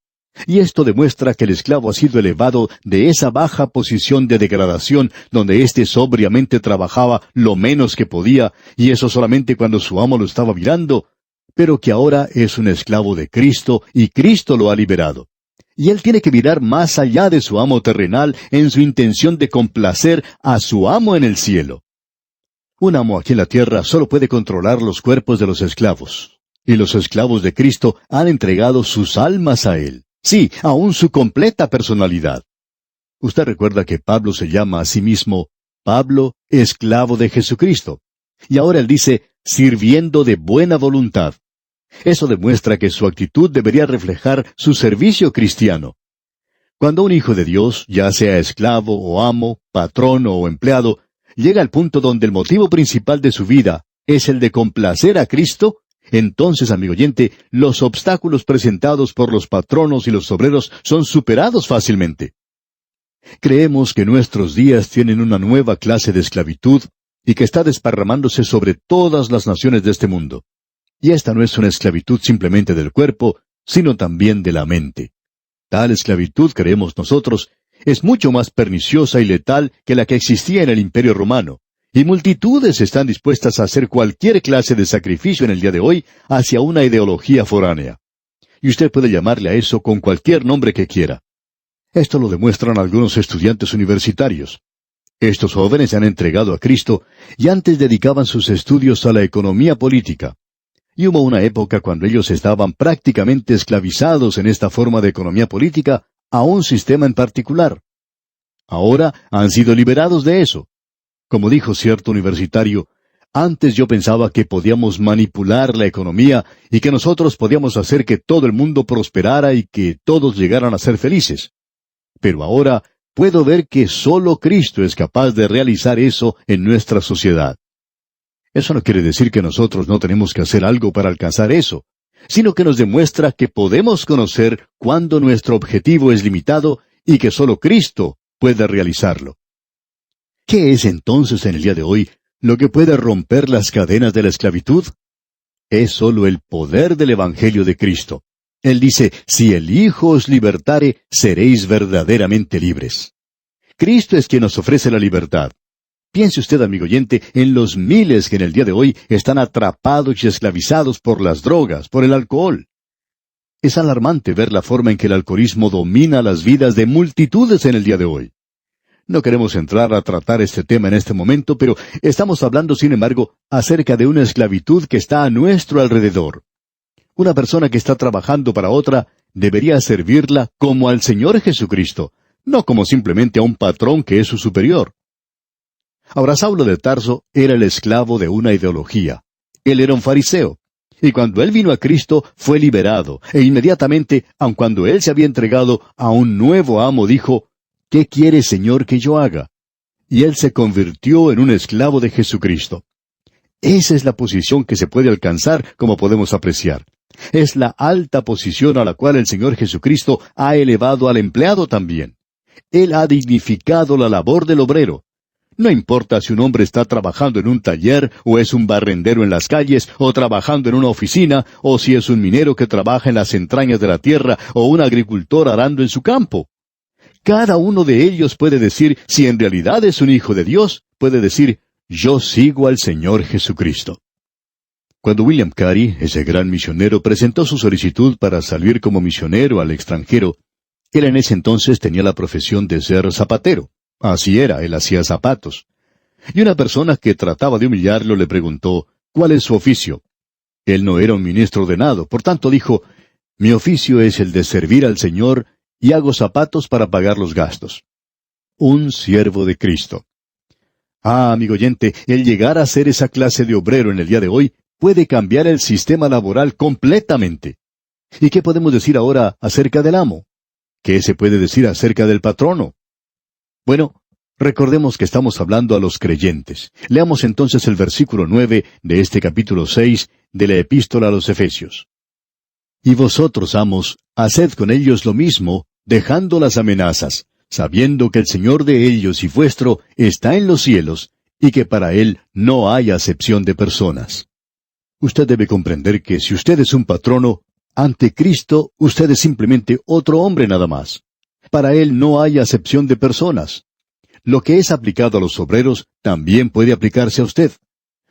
Y esto demuestra que el esclavo ha sido elevado de esa baja posición de degradación donde éste sobriamente trabajaba lo menos que podía, y eso solamente cuando su amo lo estaba mirando, pero que ahora es un esclavo de Cristo y Cristo lo ha liberado. Y él tiene que mirar más allá de su amo terrenal en su intención de complacer a su amo en el cielo. Un amo aquí en la tierra solo puede controlar los cuerpos de los esclavos. Y los esclavos de Cristo han entregado sus almas a Él. Sí, aún su completa personalidad. Usted recuerda que Pablo se llama a sí mismo Pablo, esclavo de Jesucristo. Y ahora él dice, sirviendo de buena voluntad. Eso demuestra que su actitud debería reflejar su servicio cristiano. Cuando un hijo de Dios, ya sea esclavo o amo, patrón o empleado, llega al punto donde el motivo principal de su vida es el de complacer a Cristo, entonces, amigo oyente, los obstáculos presentados por los patronos y los obreros son superados fácilmente. Creemos que nuestros días tienen una nueva clase de esclavitud y que está desparramándose sobre todas las naciones de este mundo. Y esta no es una esclavitud simplemente del cuerpo, sino también de la mente. Tal esclavitud, creemos nosotros, es mucho más perniciosa y letal que la que existía en el Imperio Romano. Y multitudes están dispuestas a hacer cualquier clase de sacrificio en el día de hoy hacia una ideología foránea. Y usted puede llamarle a eso con cualquier nombre que quiera. Esto lo demuestran algunos estudiantes universitarios. Estos jóvenes se han entregado a Cristo y antes dedicaban sus estudios a la economía política. Y hubo una época cuando ellos estaban prácticamente esclavizados en esta forma de economía política a un sistema en particular. Ahora han sido liberados de eso. Como dijo cierto universitario, antes yo pensaba que podíamos manipular la economía y que nosotros podíamos hacer que todo el mundo prosperara y que todos llegaran a ser felices. Pero ahora puedo ver que solo Cristo es capaz de realizar eso en nuestra sociedad. Eso no quiere decir que nosotros no tenemos que hacer algo para alcanzar eso, sino que nos demuestra que podemos conocer cuándo nuestro objetivo es limitado y que solo Cristo puede realizarlo. ¿Qué es entonces en el día de hoy lo que puede romper las cadenas de la esclavitud? Es solo el poder del Evangelio de Cristo. Él dice, si el Hijo os libertare, seréis verdaderamente libres. Cristo es quien nos ofrece la libertad. Piense usted, amigo oyente, en los miles que en el día de hoy están atrapados y esclavizados por las drogas, por el alcohol. Es alarmante ver la forma en que el alcoholismo domina las vidas de multitudes en el día de hoy. No queremos entrar a tratar este tema en este momento, pero estamos hablando, sin embargo, acerca de una esclavitud que está a nuestro alrededor. Una persona que está trabajando para otra debería servirla como al Señor Jesucristo, no como simplemente a un patrón que es su superior. Ahora, Saulo de Tarso era el esclavo de una ideología. Él era un fariseo. Y cuando él vino a Cristo, fue liberado. E inmediatamente, aun cuando él se había entregado a un nuevo amo, dijo, ¿qué quiere, Señor, que yo haga? Y él se convirtió en un esclavo de Jesucristo. Esa es la posición que se puede alcanzar, como podemos apreciar. Es la alta posición a la cual el Señor Jesucristo ha elevado al empleado también. Él ha dignificado la labor del obrero. No importa si un hombre está trabajando en un taller, o es un barrendero en las calles, o trabajando en una oficina, o si es un minero que trabaja en las entrañas de la tierra, o un agricultor arando en su campo. Cada uno de ellos puede decir, si en realidad es un hijo de Dios, puede decir, yo sigo al Señor Jesucristo. Cuando William Carey, ese gran misionero, presentó su solicitud para salir como misionero al extranjero, él en ese entonces tenía la profesión de ser zapatero. Así era, él hacía zapatos. Y una persona que trataba de humillarlo le preguntó, ¿cuál es su oficio? Él no era un ministro ordenado, por tanto dijo, mi oficio es el de servir al Señor y hago zapatos para pagar los gastos. Un siervo de Cristo. Ah, amigo oyente, el llegar a ser esa clase de obrero en el día de hoy puede cambiar el sistema laboral completamente. ¿Y qué podemos decir ahora acerca del amo? ¿Qué se puede decir acerca del patrono? Bueno, recordemos que estamos hablando a los creyentes. Leamos entonces el versículo 9 de este capítulo 6 de la Epístola a los Efesios. Y vosotros, amos, haced con ellos lo mismo, dejando las amenazas, sabiendo que el Señor de ellos y vuestro está en los cielos, y que para Él no hay acepción de personas. Usted debe comprender que si usted es un patrono, ante Cristo usted es simplemente otro hombre nada más. Para Él no hay acepción de personas. Lo que es aplicado a los obreros también puede aplicarse a usted.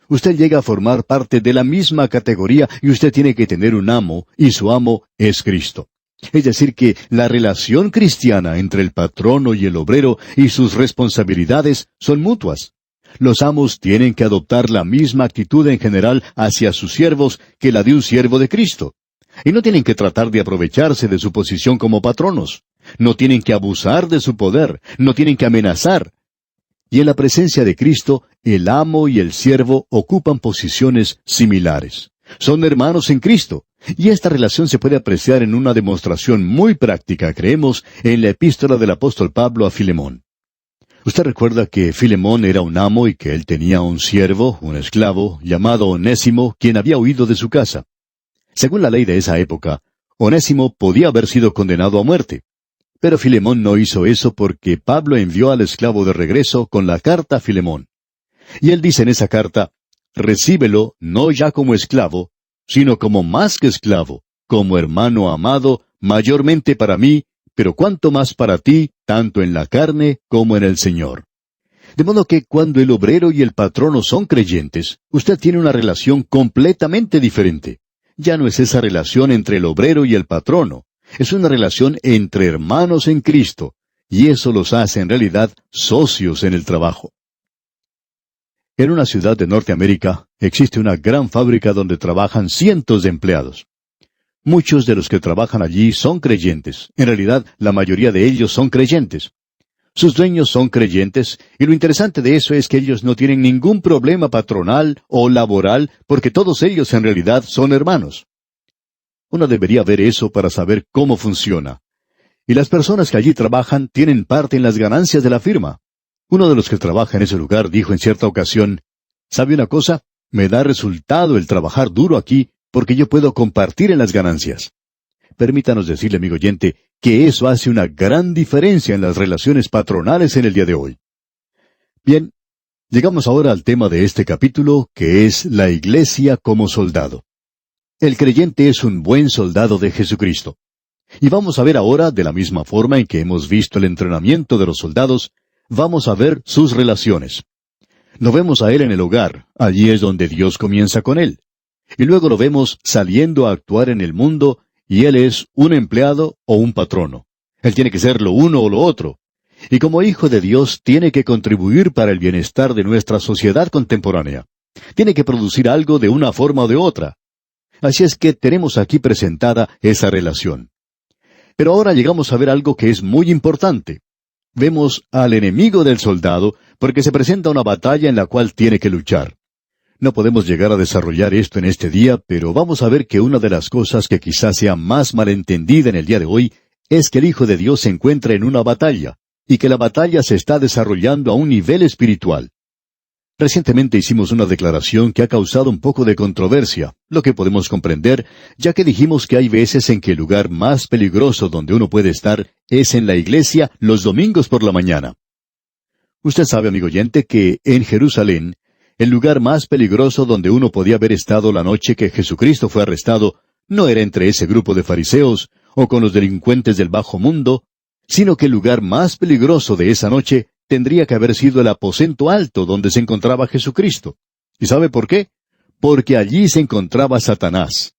Usted llega a formar parte de la misma categoría y usted tiene que tener un amo, y su amo es Cristo. Es decir que la relación cristiana entre el patrono y el obrero y sus responsabilidades son mutuas. Los amos tienen que adoptar la misma actitud en general hacia sus siervos que la de un siervo de Cristo. Y no tienen que tratar de aprovecharse de su posición como patronos. No tienen que abusar de su poder. No tienen que amenazar. Y en la presencia de Cristo, el amo y el siervo ocupan posiciones similares. Son hermanos en Cristo. Y esta relación se puede apreciar en una demostración muy práctica, creemos, en la epístola del apóstol Pablo a Filemón. Usted recuerda que Filemón era un amo y que él tenía un siervo, un esclavo, llamado Onésimo, quien había huido de su casa. Según la ley de esa época, Onésimo podía haber sido condenado a muerte. Pero Filemón no hizo eso porque Pablo envió al esclavo de regreso con la carta a Filemón. Y él dice en esa carta, recíbelo no ya como esclavo, sino como más que esclavo, como hermano amado, mayormente para mí, pero cuanto más para ti, tanto en la carne como en el Señor. De modo que cuando el obrero y el patrono son creyentes, usted tiene una relación completamente diferente. Ya no es esa relación entre el obrero y el patrono. Es una relación entre hermanos en Cristo, y eso los hace en realidad socios en el trabajo. En una ciudad de Norteamérica existe una gran fábrica donde trabajan cientos de empleados. Muchos de los que trabajan allí son creyentes. En realidad, la mayoría de ellos son creyentes. Sus dueños son creyentes, y lo interesante de eso es que ellos no tienen ningún problema patronal o laboral, porque todos ellos en realidad son hermanos. Uno debería ver eso para saber cómo funciona. Y las personas que allí trabajan tienen parte en las ganancias de la firma. Uno de los que trabaja en ese lugar dijo en cierta ocasión, ¿sabe una cosa? Me da resultado el trabajar duro aquí porque yo puedo compartir en las ganancias. Permítanos decirle, amigo oyente, que eso hace una gran diferencia en las relaciones patronales en el día de hoy. Bien, llegamos ahora al tema de este capítulo, que es la iglesia como soldado. El creyente es un buen soldado de Jesucristo. Y vamos a ver ahora, de la misma forma en que hemos visto el entrenamiento de los soldados, vamos a ver sus relaciones. Lo vemos a él en el hogar, allí es donde Dios comienza con él. Y luego lo vemos saliendo a actuar en el mundo, y él es un empleado o un patrono. Él tiene que ser lo uno o lo otro. Y como hijo de Dios tiene que contribuir para el bienestar de nuestra sociedad contemporánea. Tiene que producir algo de una forma o de otra. Así es que tenemos aquí presentada esa relación. Pero ahora llegamos a ver algo que es muy importante. Vemos al enemigo del soldado porque se presenta una batalla en la cual tiene que luchar. No podemos llegar a desarrollar esto en este día, pero vamos a ver que una de las cosas que quizás sea más malentendida en el día de hoy es que el Hijo de Dios se encuentra en una batalla, y que la batalla se está desarrollando a un nivel espiritual. Recientemente hicimos una declaración que ha causado un poco de controversia, lo que podemos comprender, ya que dijimos que hay veces en que el lugar más peligroso donde uno puede estar es en la iglesia los domingos por la mañana. Usted sabe, amigo oyente, que en Jerusalén, el lugar más peligroso donde uno podía haber estado la noche que Jesucristo fue arrestado, no era entre ese grupo de fariseos o con los delincuentes del bajo mundo, sino que el lugar más peligroso de esa noche tendría que haber sido el aposento alto donde se encontraba Jesucristo. ¿Y sabe por qué? Porque allí se encontraba Satanás.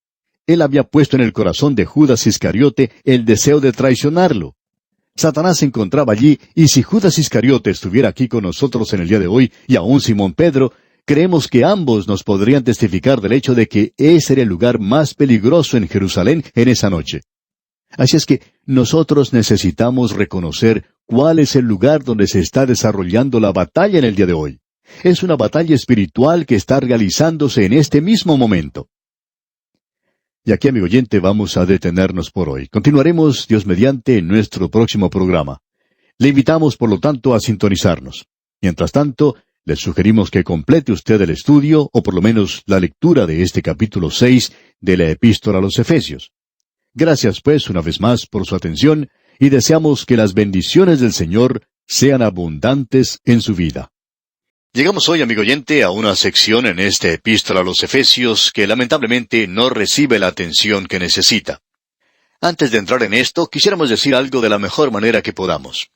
Él había puesto en el corazón de Judas Iscariote el deseo de traicionarlo. Satanás se encontraba allí, y si Judas Iscariote estuviera aquí con nosotros en el día de hoy, y aún Simón Pedro, creemos que ambos nos podrían testificar del hecho de que ese era el lugar más peligroso en Jerusalén en esa noche. Así es que nosotros necesitamos reconocer cuál es el lugar donde se está desarrollando la batalla en el día de hoy. Es una batalla espiritual que está realizándose en este mismo momento. Y aquí, amigo oyente, vamos a detenernos por hoy. Continuaremos, Dios mediante, en nuestro próximo programa. Le invitamos, por lo tanto, a sintonizarnos. Mientras tanto, le sugerimos que complete usted el estudio, o por lo menos la lectura de este capítulo 6 de la Epístola a los Efesios. Gracias, pues, una vez más por su atención, y deseamos que las bendiciones del Señor sean abundantes en su vida. Llegamos hoy, amigo oyente, a una sección en esta Epístola a los Efesios que lamentablemente no recibe la atención que necesita. Antes de entrar en esto, quisiéramos decir algo de la mejor manera que podamos.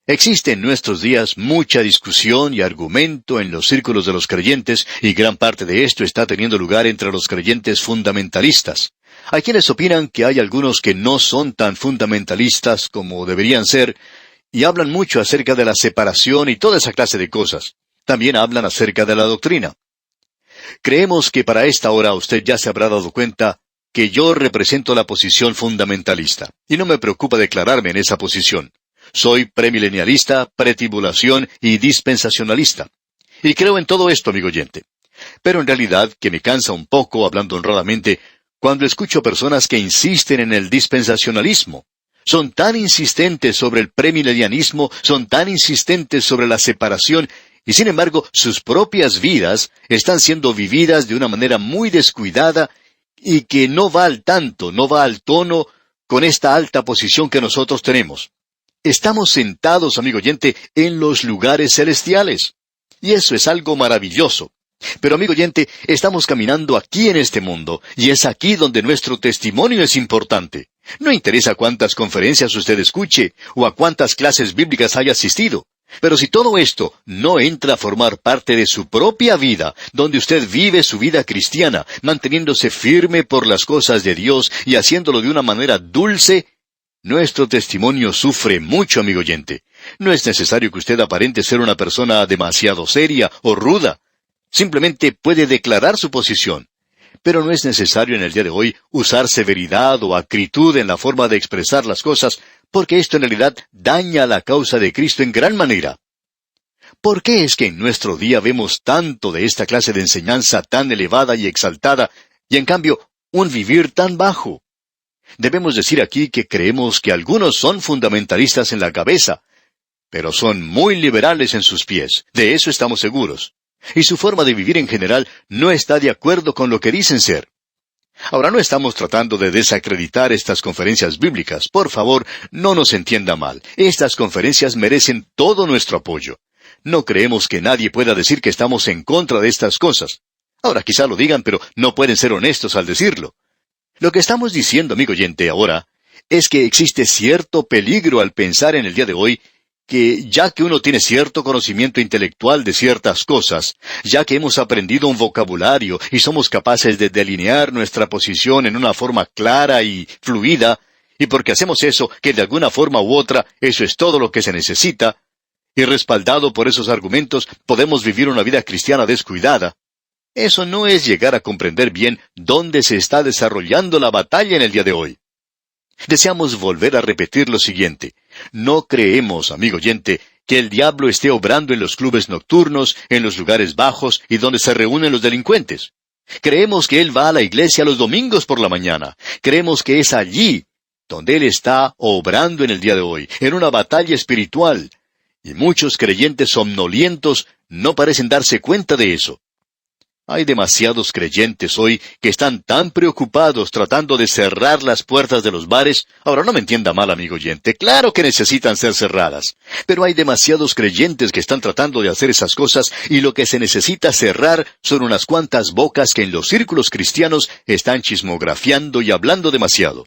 Existe en nuestros días mucha discusión y argumento en los círculos de los creyentes, y gran parte de esto está teniendo lugar entre los creyentes fundamentalistas. Hay quienes opinan que hay algunos que no son tan fundamentalistas como deberían ser, y hablan mucho acerca de la separación y toda esa clase de cosas. También hablan acerca de la doctrina. Creemos que para esta hora usted ya se habrá dado cuenta que yo represento la posición fundamentalista, y no me preocupa declararme en esa posición. Soy premilenialista, pretribulación y dispensacionalista. Y creo en todo esto, amigo oyente. Pero en realidad, que me cansa un poco, hablando honradamente, cuando escucho personas que insisten en el dispensacionalismo. Son tan insistentes sobre el premilenianismo, son tan insistentes sobre la separación, y sin embargo, sus propias vidas están siendo vividas de una manera muy descuidada y que no va al tanto, no va al tono con esta alta posición que nosotros tenemos. Estamos sentados, amigo oyente, en los lugares celestiales. Y eso es algo maravilloso. Pero, amigo oyente, estamos caminando aquí en este mundo, y es aquí donde nuestro testimonio es importante. No interesa cuántas conferencias usted escuche, o a cuántas clases bíblicas haya asistido. Pero si todo esto no entra a formar parte de su propia vida, donde usted vive su vida cristiana, manteniéndose firme por las cosas de Dios y haciéndolo de una manera dulce, nuestro testimonio sufre mucho, amigo oyente. No es necesario que usted aparente ser una persona demasiado seria o ruda. Simplemente puede declarar su posición. Pero no es necesario en el día de hoy usar severidad o acritud en la forma de expresar las cosas, porque esto en realidad daña la causa de Cristo en gran manera. ¿Por qué es que en nuestro día vemos tanto de esta clase de enseñanza tan elevada y exaltada, y en cambio un vivir tan bajo? Debemos decir aquí que creemos que algunos son fundamentalistas en la cabeza, pero son muy liberales en sus pies. De eso estamos seguros. Y su forma de vivir en general no está de acuerdo con lo que dicen ser. Ahora, no estamos tratando de desacreditar estas conferencias bíblicas. Por favor, no nos entienda mal. Estas conferencias merecen todo nuestro apoyo. No creemos que nadie pueda decir que estamos en contra de estas cosas. Ahora, quizá lo digan, pero no pueden ser honestos al decirlo. Lo que estamos diciendo, amigo oyente, ahora, es que existe cierto peligro al pensar en el día de hoy que ya que uno tiene cierto conocimiento intelectual de ciertas cosas, ya que hemos aprendido un vocabulario y somos capaces de delinear nuestra posición en una forma clara y fluida, y porque hacemos eso, que de alguna forma u otra eso es todo lo que se necesita, y respaldado por esos argumentos podemos vivir una vida cristiana descuidada. Eso no es llegar a comprender bien dónde se está desarrollando la batalla en el día de hoy. Deseamos volver a repetir lo siguiente. No creemos, amigo oyente, que el diablo esté obrando en los clubes nocturnos, en los lugares bajos y donde se reúnen los delincuentes. Creemos que él va a la iglesia los domingos por la mañana. Creemos que es allí donde él está obrando en el día de hoy, en una batalla espiritual. Y muchos creyentes somnolientos no parecen darse cuenta de eso. Hay demasiados creyentes hoy que están tan preocupados tratando de cerrar las puertas de los bares. Ahora, no me entienda mal, amigo oyente, claro que necesitan ser cerradas. Pero hay demasiados creyentes que están tratando de hacer esas cosas y lo que se necesita cerrar son unas cuantas bocas que en los círculos cristianos están chismografiando y hablando demasiado.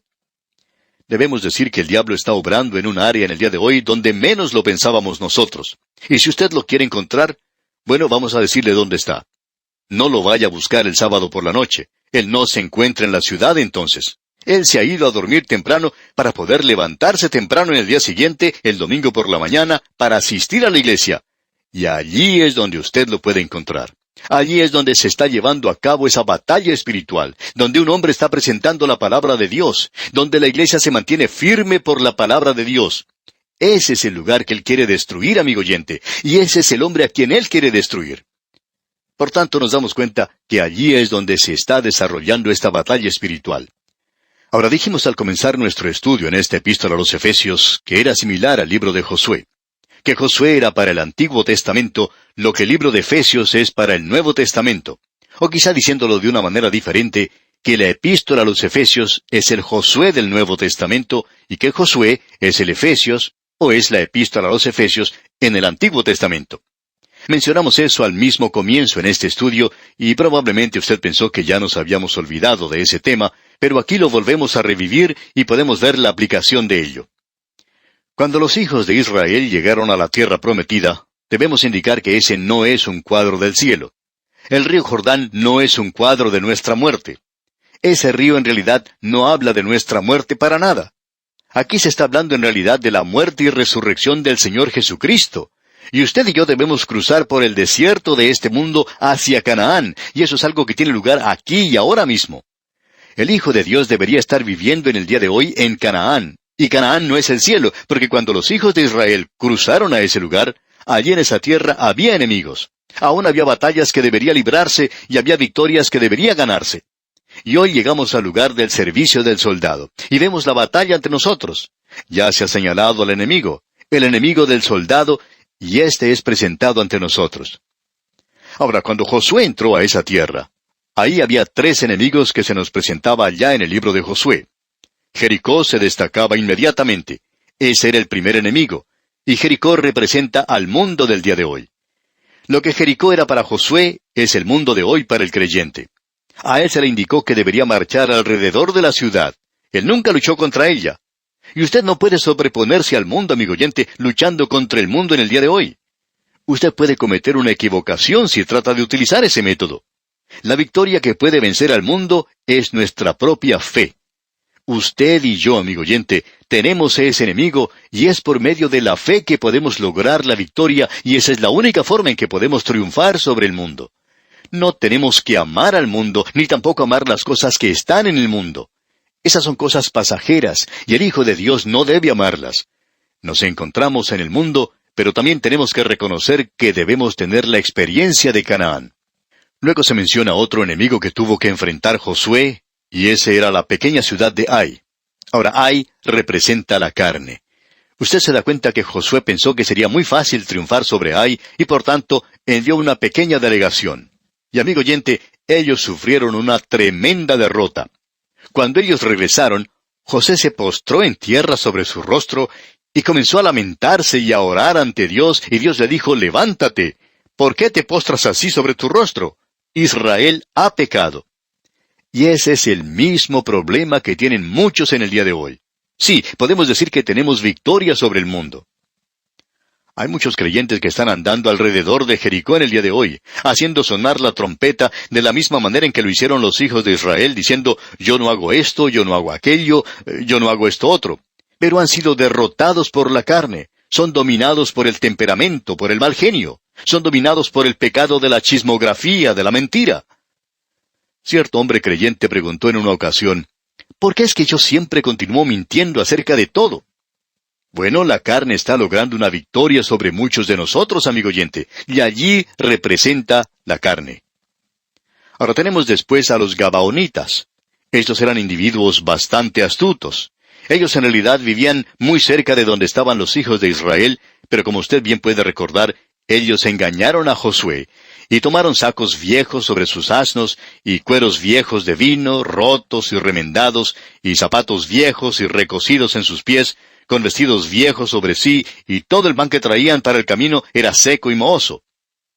Debemos decir que el diablo está obrando en un área en el día de hoy donde menos lo pensábamos nosotros. Y si usted lo quiere encontrar, bueno, vamos a decirle dónde está. No lo vaya a buscar el sábado por la noche. Él no se encuentra en la ciudad entonces. Él se ha ido a dormir temprano para poder levantarse temprano en el día siguiente, el domingo por la mañana, para asistir a la iglesia. Y allí es donde usted lo puede encontrar. Allí es donde se está llevando a cabo esa batalla espiritual, donde un hombre está presentando la palabra de Dios, donde la iglesia se mantiene firme por la palabra de Dios. Ese es el lugar que él quiere destruir, amigo oyente, y ese es el hombre a quien él quiere destruir. Por tanto, nos damos cuenta que allí es donde se está desarrollando esta batalla espiritual. Ahora, dijimos al comenzar nuestro estudio en esta epístola a los Efesios que era similar al libro de Josué. Que Josué era para el Antiguo Testamento lo que el libro de Efesios es para el Nuevo Testamento. O quizá diciéndolo de una manera diferente, que la epístola a los Efesios es el Josué del Nuevo Testamento y que Josué es el Efesios o es la epístola a los Efesios en el Antiguo Testamento. Mencionamos eso al mismo comienzo en este estudio y probablemente usted pensó que ya nos habíamos olvidado de ese tema, pero aquí lo volvemos a revivir y podemos ver la aplicación de ello. Cuando los hijos de Israel llegaron a la tierra prometida, debemos indicar que ese no es un cuadro del cielo. El río Jordán no es un cuadro de nuestra muerte. Ese río en realidad no habla de nuestra muerte para nada. Aquí se está hablando en realidad de la muerte y resurrección del Señor Jesucristo. Y usted y yo debemos cruzar por el desierto de este mundo hacia Canaán, y eso es algo que tiene lugar aquí y ahora mismo. El Hijo de Dios debería estar viviendo en el día de hoy en Canaán, y Canaán no es el cielo, porque cuando los hijos de Israel cruzaron a ese lugar, allí en esa tierra había enemigos. Aún había batallas que debería librarse y había victorias que debería ganarse. Y hoy llegamos al lugar del servicio del soldado, y vemos la batalla ante nosotros. Ya se ha señalado al enemigo, el enemigo del soldado, y éste es presentado ante nosotros. Ahora, cuando Josué entró a esa tierra, ahí había 3 enemigos que se nos presentaba ya en el libro de Josué. Jericó se destacaba inmediatamente. Ese era el primer enemigo, y Jericó representa al mundo del día de hoy. Lo que Jericó era para Josué es el mundo de hoy para el creyente. A él se le indicó que debería marchar alrededor de la ciudad. Él nunca luchó contra ella. Y usted no puede sobreponerse al mundo, amigo oyente, luchando contra el mundo en el día de hoy. Usted puede cometer una equivocación si trata de utilizar ese método. La victoria que puede vencer al mundo es nuestra propia fe. Usted y yo, amigo oyente, tenemos ese enemigo y es por medio de la fe que podemos lograr la victoria y esa es la única forma en que podemos triunfar sobre el mundo. No tenemos que amar al mundo, ni tampoco amar las cosas que están en el mundo. Esas son cosas pasajeras, y el Hijo de Dios no debe amarlas. Nos encontramos en el mundo, pero también tenemos que reconocer que debemos tener la experiencia de Canaán. Luego se menciona otro enemigo que tuvo que enfrentar Josué, y ese era la pequeña ciudad de Ai. Ahora, Ai representa la carne. Usted se da cuenta que Josué pensó que sería muy fácil triunfar sobre Ai y por tanto envió una pequeña delegación. Y amigo oyente, ellos sufrieron una tremenda derrota. Cuando ellos regresaron, José se postró en tierra sobre su rostro y comenzó a lamentarse y a orar ante Dios, y Dios le dijo, levántate, ¿por qué te postras así sobre tu rostro? Israel ha pecado. Y ese es el mismo problema que tienen muchos en el día de hoy. Sí, podemos decir que tenemos victoria sobre el mundo. Hay muchos creyentes que están andando alrededor de Jericó en el día de hoy, haciendo sonar la trompeta de la misma manera en que lo hicieron los hijos de Israel, diciendo, yo no hago esto, yo no hago aquello, yo no hago esto otro. Pero han sido derrotados por la carne, son dominados por el temperamento, por el mal genio, son dominados por el pecado de la chismografía, de la mentira. Cierto hombre creyente preguntó en una ocasión, ¿por qué es que yo siempre continúo mintiendo acerca de todo? Bueno, la carne está logrando una victoria sobre muchos de nosotros, amigo oyente, y allí representa la carne. Ahora tenemos después a los Gabaonitas. Estos eran individuos bastante astutos. Ellos en realidad vivían muy cerca de donde estaban los hijos de Israel, pero como usted bien puede recordar, ellos engañaron a Josué, y tomaron sacos viejos sobre sus asnos, y cueros viejos de vino, rotos y remendados, y zapatos viejos y recocidos en sus pies, con vestidos viejos sobre sí, y todo el pan que traían para el camino era seco y mohoso.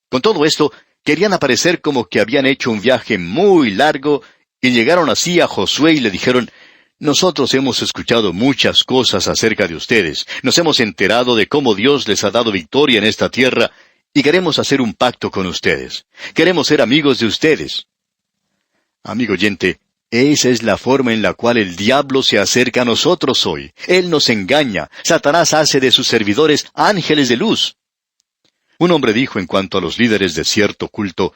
Con todo esto, querían aparecer como que habían hecho un viaje muy largo, y llegaron así a Josué y le dijeron, nosotros hemos escuchado muchas cosas acerca de ustedes, nos hemos enterado de cómo Dios les ha dado victoria en esta tierra, y queremos hacer un pacto con ustedes. Queremos ser amigos de ustedes. Amigo oyente, esa es la forma en la cual el diablo se acerca a nosotros hoy. Él nos engaña. Satanás hace de sus servidores ángeles de luz. Un hombre dijo en cuanto a los líderes de cierto culto,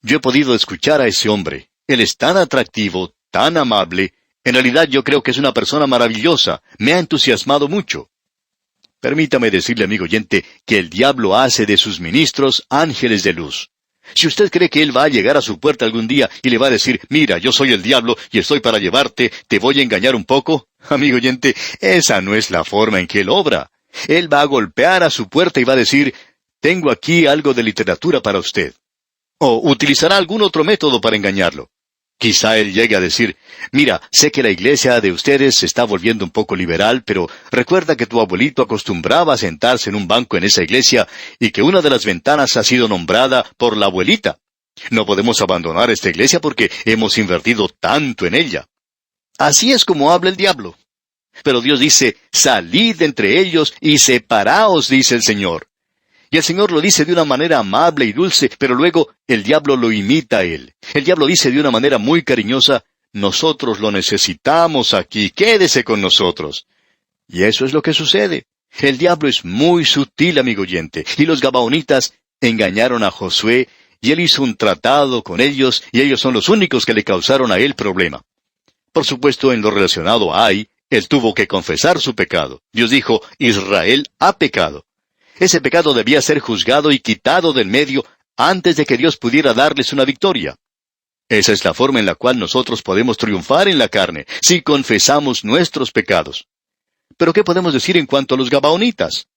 yo he podido escuchar a ese hombre. Él es tan atractivo, tan amable. En realidad yo creo que es una persona maravillosa. Me ha entusiasmado mucho. Permítame decirle, amigo oyente, que el diablo hace de sus ministros ángeles de luz. Si usted cree que él va a llegar a su puerta algún día y le va a decir, mira, yo soy el diablo y estoy para llevarte, te voy a engañar un poco, amigo oyente, esa no es la forma en que él obra. Él va a golpear a su puerta y va a decir, tengo aquí algo de literatura para usted. O utilizará algún otro método para engañarlo. Quizá él llegue a decir, mira, sé que la iglesia de ustedes se está volviendo un poco liberal, pero recuerda que tu abuelito acostumbraba a sentarse en un banco en esa iglesia y que una de las ventanas ha sido nombrada por la abuelita. No podemos abandonar esta iglesia porque hemos invertido tanto en ella. Así es como habla el diablo. Pero Dios dice, salid de entre ellos y separaos, dice el Señor. Y el Señor lo dice de una manera amable y dulce, pero luego el diablo lo imita a él. El diablo dice de una manera muy cariñosa, nosotros lo necesitamos aquí, quédese con nosotros. Y eso es lo que sucede. El diablo es muy sutil, amigo oyente, y los Gabaonitas engañaron a Josué, y él hizo un tratado con ellos, y ellos son los únicos que le causaron a él problema. Por supuesto, en lo relacionado a Ai, él tuvo que confesar su pecado. Dios dijo, Israel ha pecado. Ese pecado debía ser juzgado y quitado del medio antes de que Dios pudiera darles una victoria. Esa es la forma en la cual nosotros podemos triunfar en la carne, si confesamos nuestros pecados. ¿Pero qué podemos decir en cuanto a los Gabaonitas?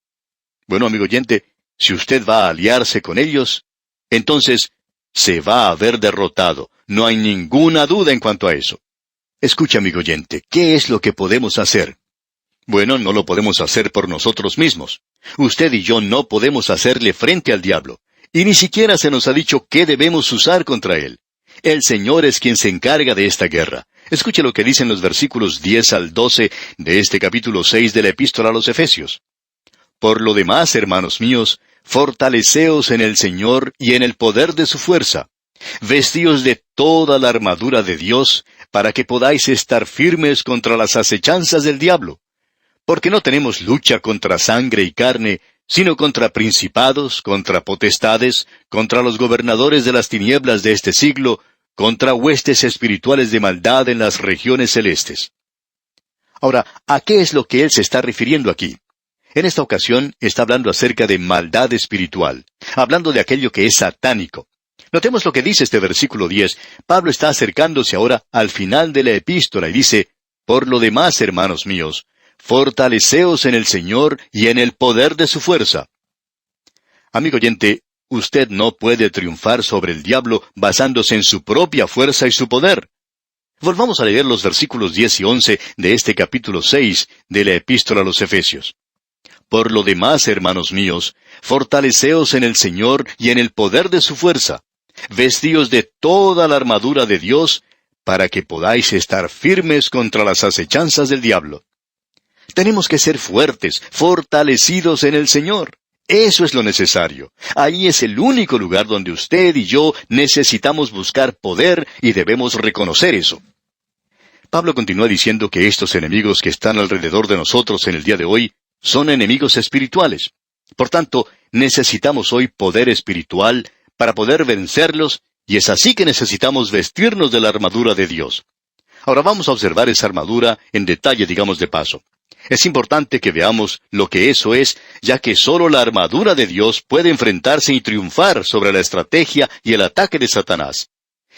Bueno, amigo oyente, si usted va a aliarse con ellos, entonces se va a ver derrotado. No hay ninguna duda en cuanto a eso. Escucha, amigo oyente, ¿qué es lo que podemos hacer? Bueno, no lo podemos hacer por nosotros mismos. Usted y yo no podemos hacerle frente al diablo. Y ni siquiera se nos ha dicho qué debemos usar contra él. El Señor es quien se encarga de esta guerra. Escuche lo que dicen los versículos 10 al 12 de este capítulo 6 de la Epístola a los Efesios. Por lo demás, hermanos míos, fortaleceos en el Señor y en el poder de su fuerza. Vestíos de toda la armadura de Dios, para que podáis estar firmes contra las acechanzas del diablo. Porque no tenemos lucha contra sangre y carne, sino contra principados, contra potestades, contra los gobernadores de las tinieblas de este siglo, contra huestes espirituales de maldad en las regiones celestes. Ahora, ¿a qué es lo que él se está refiriendo aquí? En esta ocasión está hablando acerca de maldad espiritual, hablando de aquello que es satánico. Notemos lo que dice este versículo 10. Pablo está acercándose ahora al final de la epístola y dice, Por lo demás, hermanos míos, fortaleceos en el Señor y en el poder de su fuerza. Amigo oyente, usted no puede triunfar sobre el diablo basándose en su propia fuerza y su poder. Volvamos a leer los versículos 10 y 11 de este capítulo 6 de la Epístola a los Efesios. Por lo demás, hermanos míos, fortaleceos en el Señor y en el poder de su fuerza. Vestíos de toda la armadura de Dios, para que podáis estar firmes contra las acechanzas del diablo. Tenemos que ser fuertes, fortalecidos en el Señor. Eso es lo necesario. Ahí es el único lugar donde usted y yo necesitamos buscar poder y debemos reconocer eso. Pablo continúa diciendo que estos enemigos que están alrededor de nosotros en el día de hoy son enemigos espirituales. Por tanto, necesitamos hoy poder espiritual para poder vencerlos, y es así que necesitamos vestirnos de la armadura de Dios. Ahora vamos a observar esa armadura en detalle, digamos de paso. Es importante que veamos lo que eso es, ya que solo la armadura de Dios puede enfrentarse y triunfar sobre la estrategia y el ataque de Satanás.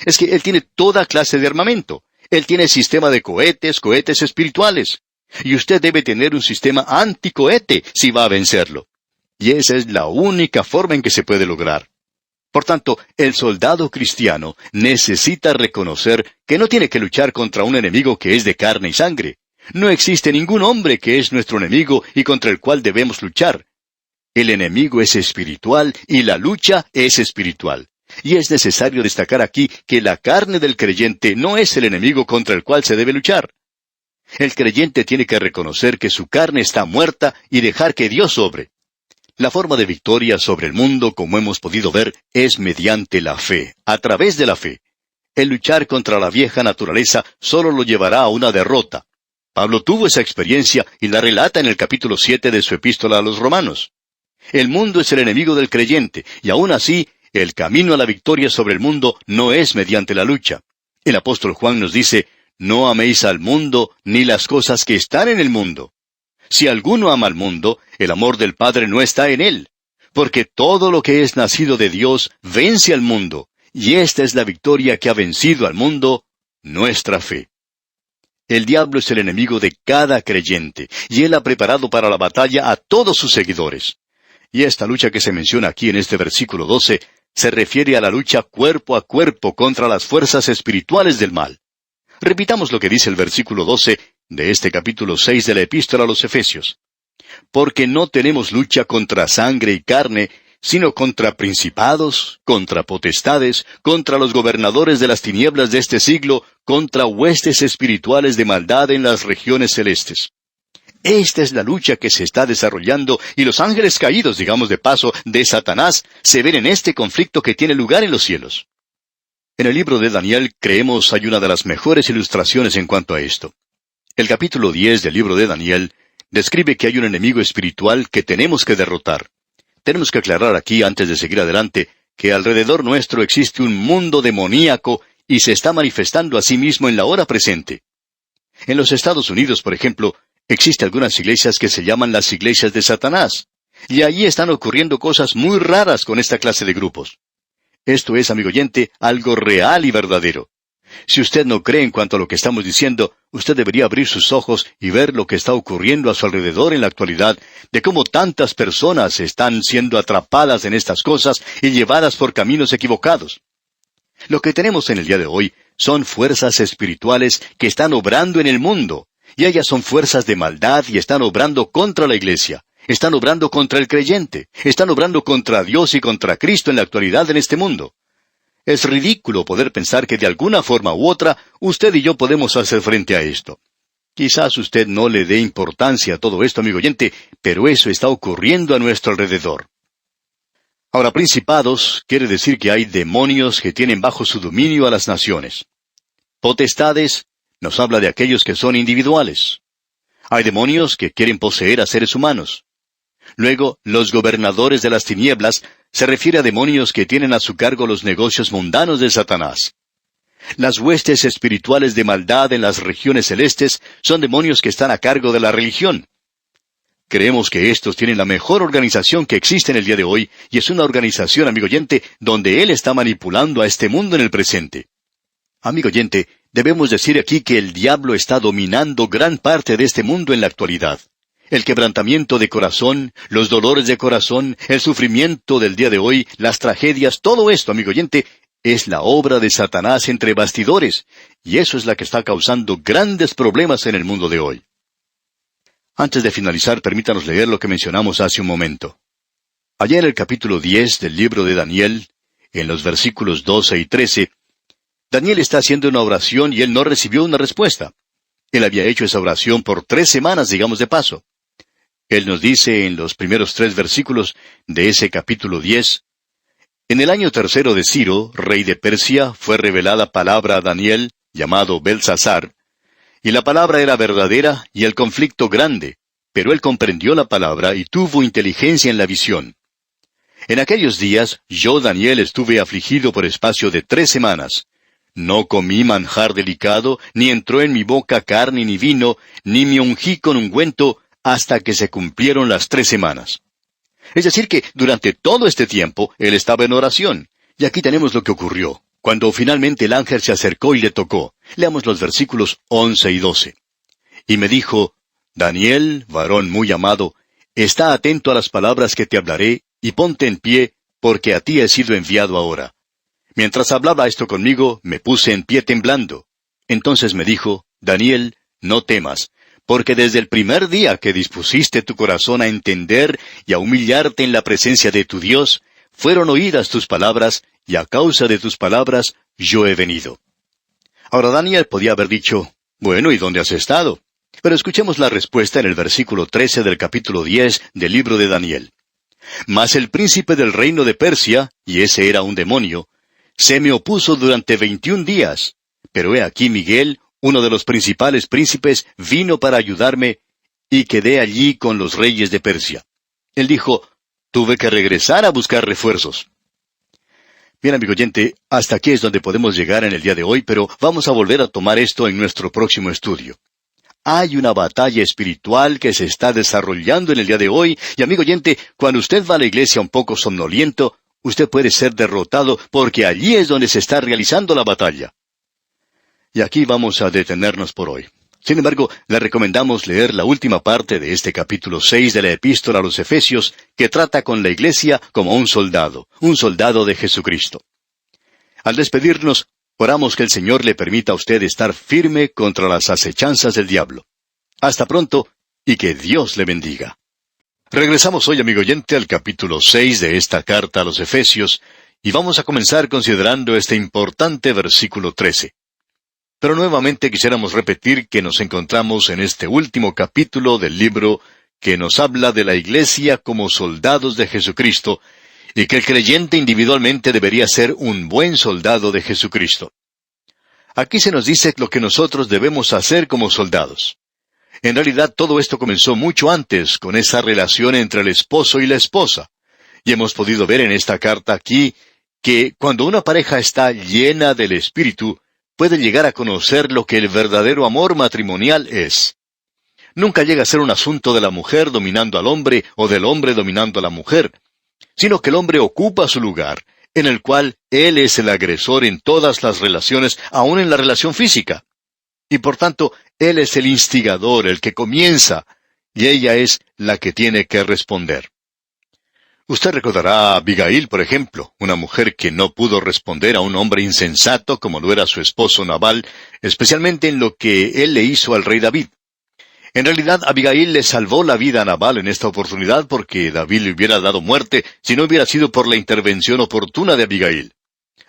Es que Él tiene toda clase de armamento. Él tiene sistema de cohetes espirituales. Y usted debe tener un sistema anticohete si va a vencerlo. Y esa es la única forma en que se puede lograr. Por tanto, el soldado cristiano necesita reconocer que no tiene que luchar contra un enemigo que es de carne y sangre. No existe ningún hombre que es nuestro enemigo y contra el cual debemos luchar. El enemigo es espiritual y la lucha es espiritual. Y es necesario destacar aquí que la carne del creyente no es el enemigo contra el cual se debe luchar. El creyente tiene que reconocer que su carne está muerta y dejar que Dios obre. La forma de victoria sobre el mundo, como hemos podido ver, es mediante la fe, a través de la fe. El luchar contra la vieja naturaleza solo lo llevará a una derrota. Pablo tuvo esa experiencia y la relata en el capítulo 7 de su epístola a los Romanos. El mundo es el enemigo del creyente, y aún así, el camino a la victoria sobre el mundo no es mediante la lucha. El apóstol Juan nos dice, no améis al mundo ni las cosas que están en el mundo. Si alguno ama al mundo, el amor del Padre no está en él, porque todo lo que es nacido de Dios vence al mundo, y esta es la victoria que ha vencido al mundo, nuestra fe. El diablo es el enemigo de cada creyente, y él ha preparado para la batalla a todos sus seguidores. Y esta lucha que se menciona aquí en este versículo 12 se refiere a la lucha cuerpo a cuerpo contra las fuerzas espirituales del mal. Repitamos lo que dice el versículo 12 de este capítulo 6 de la Epístola a los Efesios. Porque no tenemos lucha contra sangre y carne, sino contra principados, contra potestades, contra los gobernadores de las tinieblas de este siglo, contra huestes espirituales de maldad en las regiones celestes. Esta es la lucha que se está desarrollando, y los ángeles caídos, digamos de paso, de Satanás, se ven en este conflicto que tiene lugar en los cielos. En el libro de Daniel, creemos, hay una de las mejores ilustraciones en cuanto a esto. El capítulo 10 del libro de Daniel describe que hay un enemigo espiritual que tenemos que derrotar. Tenemos que aclarar aquí, antes de seguir adelante, que alrededor nuestro existe un mundo demoníaco y se está manifestando a sí mismo en la hora presente. En los Estados Unidos, por ejemplo, existen algunas iglesias que se llaman las iglesias de Satanás, y allí están ocurriendo cosas muy raras con esta clase de grupos. Esto es, amigo oyente, algo real y verdadero. Si usted no cree en cuanto a lo que estamos diciendo, usted debería abrir sus ojos y ver lo que está ocurriendo a su alrededor en la actualidad, de cómo tantas personas están siendo atrapadas en estas cosas y llevadas por caminos equivocados. Lo que tenemos en el día de hoy son fuerzas espirituales que están obrando en el mundo, y ellas son fuerzas de maldad y están obrando contra la iglesia, están obrando contra el creyente, están obrando contra Dios y contra Cristo en la actualidad en este mundo. Es ridículo poder pensar que de alguna forma u otra usted y yo podemos hacer frente a esto. Quizás usted no le dé importancia a todo esto, amigo oyente, pero eso está ocurriendo a nuestro alrededor. Ahora, principados quiere decir que hay demonios que tienen bajo su dominio a las naciones. Potestades nos habla de aquellos que son individuales. Hay demonios que quieren poseer a seres humanos. Luego, los gobernadores de las tinieblas se refiere a demonios que tienen a su cargo los negocios mundanos de Satanás. Las huestes espirituales de maldad en las regiones celestes son demonios que están a cargo de la religión. Creemos que estos tienen la mejor organización que existe en el día de hoy, y es una organización, amigo oyente, donde Él está manipulando a este mundo en el presente. Amigo oyente, Debemos decir aquí que el diablo está dominando gran parte de este mundo en la actualidad. El quebrantamiento de corazón, los dolores de corazón, el sufrimiento del día de hoy, las tragedias, todo esto, amigo oyente, es la obra de Satanás entre bastidores, y eso es la que está causando grandes problemas en el mundo de hoy. Antes de finalizar, permítanos leer lo que mencionamos hace un momento. Allá en el capítulo 10 del libro de Daniel, en los versículos 12 y 13, Daniel está haciendo una oración y él no recibió una respuesta. Él había hecho esa oración por 3 semanas, digamos de paso. Él nos dice en los primeros 3 versículos de ese capítulo 10, en el año 3 de Ciro, rey de Persia, fue revelada palabra a Daniel, llamado Belsasar, y la palabra era verdadera y el conflicto grande, pero él comprendió la palabra y tuvo inteligencia en la visión. En aquellos días, yo, Daniel, estuve afligido por espacio de 3 semanas. No comí manjar delicado, ni entró en mi boca carne ni vino, ni me ungí con ungüento, hasta que se cumplieron las 3 semanas. Es decir que durante todo este tiempo, él estaba en oración. Y aquí tenemos lo que ocurrió, cuando finalmente el ángel se acercó y le tocó. Leamos los versículos 11 y 12. Y me dijo, Daniel, varón muy amado, está atento a las palabras que te hablaré, y ponte en pie, porque a ti he sido enviado ahora. Mientras hablaba esto conmigo, me puse en pie temblando. Entonces me dijo, Daniel, no temas, porque desde el primer día que dispusiste tu corazón a entender y a humillarte en la presencia de tu Dios, fueron oídas tus palabras, y a causa de tus palabras yo he venido. Ahora Daniel podía haber dicho, bueno, ¿y dónde has estado? Pero escuchemos la respuesta en el versículo 13 del capítulo 10 del libro de Daniel. Mas el príncipe del reino de Persia, y ese era un demonio, se me opuso durante 21 días, pero he aquí Miguel, uno de los principales príncipes, vino para ayudarme, y quedé allí con los reyes de Persia. Él dijo, tuve que regresar a buscar refuerzos. Bien, amigo oyente, hasta aquí es donde podemos llegar en el día de hoy, pero vamos a volver a tomar esto en nuestro próximo estudio. Hay una batalla espiritual que se está desarrollando en el día de hoy, y amigo oyente, cuando usted va a la iglesia un poco somnoliento, usted puede ser derrotado porque allí es donde se está realizando la batalla. Y aquí vamos a detenernos por hoy. Sin embargo, le recomendamos leer la última parte de este capítulo 6 de la Epístola a los Efesios, que trata con la iglesia como un soldado de Jesucristo. Al despedirnos, oramos que el Señor le permita a usted estar firme contra las acechanzas del diablo. Hasta pronto, y que Dios le bendiga. Regresamos hoy, amigo oyente, al capítulo 6 de esta carta a los Efesios, y vamos a comenzar considerando este importante versículo 13. Pero nuevamente quisiéramos repetir que nos encontramos en este último capítulo del libro que nos habla de la iglesia como soldados de Jesucristo, y que el creyente individualmente debería ser un buen soldado de Jesucristo. Aquí se nos dice lo que nosotros debemos hacer como soldados. En realidad todo esto comenzó mucho antes con esa relación entre el esposo y la esposa. Y hemos podido ver en esta carta aquí que cuando una pareja está llena del Espíritu, puede llegar a conocer lo que el verdadero amor matrimonial es. Nunca llega a ser un asunto de la mujer dominando al hombre o del hombre dominando a la mujer, sino que el hombre ocupa su lugar, en el cual él es el agresor en todas las relaciones, aun en la relación física. Y por tanto, él es el instigador, el que comienza, y ella es la que tiene que responder. Usted recordará a Abigail, por ejemplo, una mujer que no pudo responder a un hombre insensato como lo era su esposo Nabal, especialmente en lo que él le hizo al rey David. En realidad, Abigail le salvó la vida a Nabal en esta oportunidad porque David le hubiera dado muerte si no hubiera sido por la intervención oportuna de Abigail.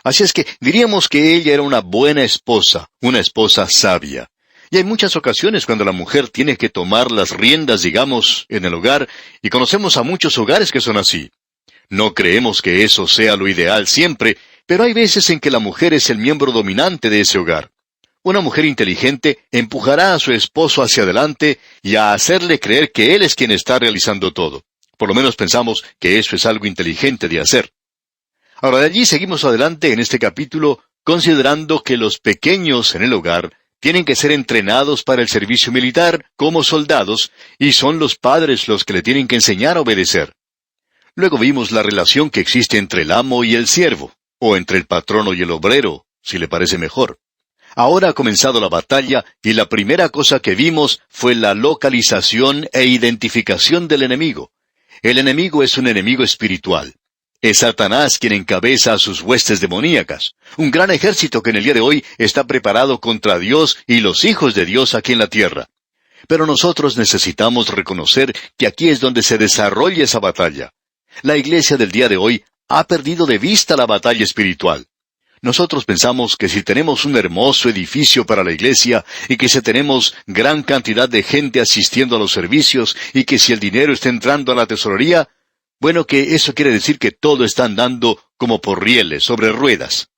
Así es que diríamos que ella era una buena esposa, una esposa sabia. Y hay muchas ocasiones cuando la mujer tiene que tomar las riendas, digamos, en el hogar, y conocemos a muchos hogares que son así. No creemos que eso sea lo ideal siempre, pero hay veces en que la mujer es el miembro dominante de ese hogar. Una mujer inteligente empujará a su esposo hacia adelante y a hacerle creer que él es quien está realizando todo. Por lo menos pensamos que eso es algo inteligente de hacer. Ahora, de allí seguimos adelante en este capítulo, considerando que los pequeños en el hogar tienen que ser entrenados para el servicio militar como soldados, y son los padres los que le tienen que enseñar a obedecer. Luego vimos la relación que existe entre el amo y el siervo, o entre el patrono y el obrero, si le parece mejor. Ahora ha comenzado la batalla y la primera cosa que vimos fue la localización e identificación del enemigo. El enemigo es un enemigo espiritual. Es Satanás quien encabeza a sus huestes demoníacas, un gran ejército que en el día de hoy está preparado contra Dios y los hijos de Dios aquí en la tierra. Pero nosotros necesitamos reconocer que aquí es donde se desarrolla esa batalla. La iglesia del día de hoy ha perdido de vista la batalla espiritual. Nosotros pensamos que si tenemos un hermoso edificio para la iglesia y que si tenemos gran cantidad de gente asistiendo a los servicios y que si el dinero está entrando a la tesorería, bueno, que eso quiere decir que todo está andando como por rieles, sobre ruedas.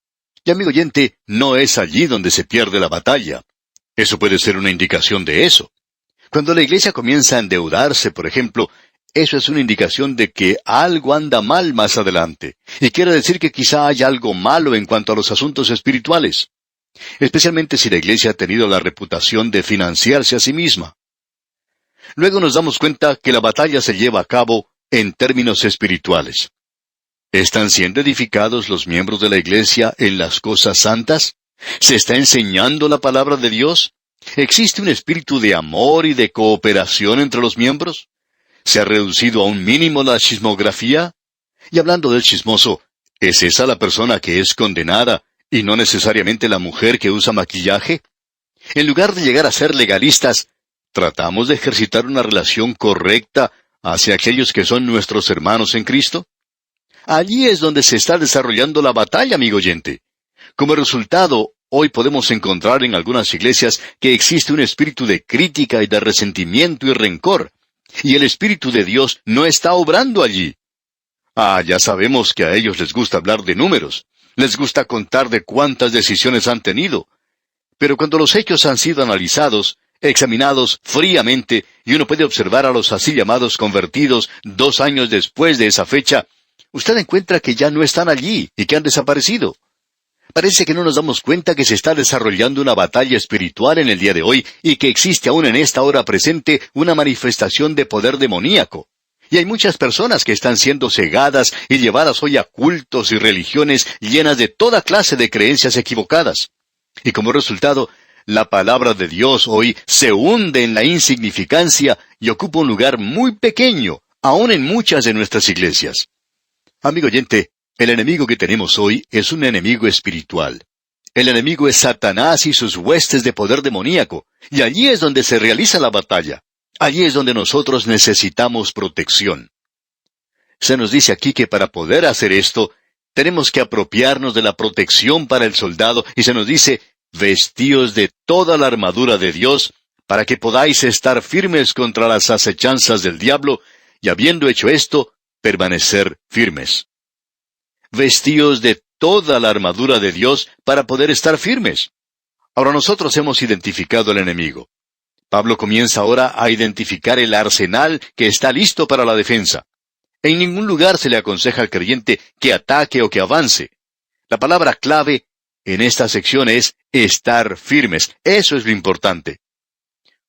Y amigo oyente, no es allí donde se pierde la batalla. Eso puede ser una indicación de eso. Cuando la iglesia comienza a endeudarse, por ejemplo, eso es una indicación de que algo anda mal más adelante, y quiere decir que quizá haya algo malo en cuanto a los asuntos espirituales, especialmente si la iglesia ha tenido la reputación de financiarse a sí misma. Luego nos damos cuenta que la batalla se lleva a cabo en términos espirituales. ¿Están siendo edificados los miembros de la iglesia en las cosas santas? ¿Se está enseñando la palabra de Dios? ¿Existe un espíritu de amor y de cooperación entre los miembros? ¿Se ha reducido a un mínimo la chismografía? Y hablando del chismoso, ¿es esa la persona que es condenada y no necesariamente la mujer que usa maquillaje? En lugar de llegar a ser legalistas, ¿tratamos de ejercitar una relación correcta hacia aquellos que son nuestros hermanos en Cristo? Allí es donde se está desarrollando la batalla, amigo oyente. Como resultado, hoy podemos encontrar en algunas iglesias que existe un espíritu de crítica y de resentimiento y rencor, y el Espíritu de Dios no está obrando allí. Ya sabemos que a ellos les gusta hablar de números, les gusta contar de cuántas decisiones han tenido. Pero cuando los hechos han sido analizados, examinados fríamente, y uno puede observar a los así llamados convertidos 2 años después de esa fecha, usted encuentra que ya no están allí y que han desaparecido. Parece que no nos damos cuenta que se está desarrollando una batalla espiritual en el día de hoy y que existe aún en esta hora presente una manifestación de poder demoníaco. Y hay muchas personas que están siendo cegadas y llevadas hoy a cultos y religiones llenas de toda clase de creencias equivocadas. Y como resultado, la palabra de Dios hoy se hunde en la insignificancia y ocupa un lugar muy pequeño, aún en muchas de nuestras iglesias. Amigo oyente, el enemigo que tenemos hoy es un enemigo espiritual. El enemigo es Satanás y sus huestes de poder demoníaco, y allí es donde se realiza la batalla. Allí es donde nosotros necesitamos protección. Se nos dice aquí que para poder hacer esto, tenemos que apropiarnos de la protección para el soldado, y se nos dice, vestíos de toda la armadura de Dios, para que podáis estar firmes contra las acechanzas del diablo, y habiendo hecho esto, permanecer firmes. Vestíos de toda la armadura de Dios para poder estar firmes. Ahora nosotros hemos identificado al enemigo. Pablo comienza ahora a identificar el arsenal que está listo para la defensa. En ningún lugar se le aconseja al creyente que ataque o que avance. La palabra clave en esta sección es estar firmes. Eso es lo importante.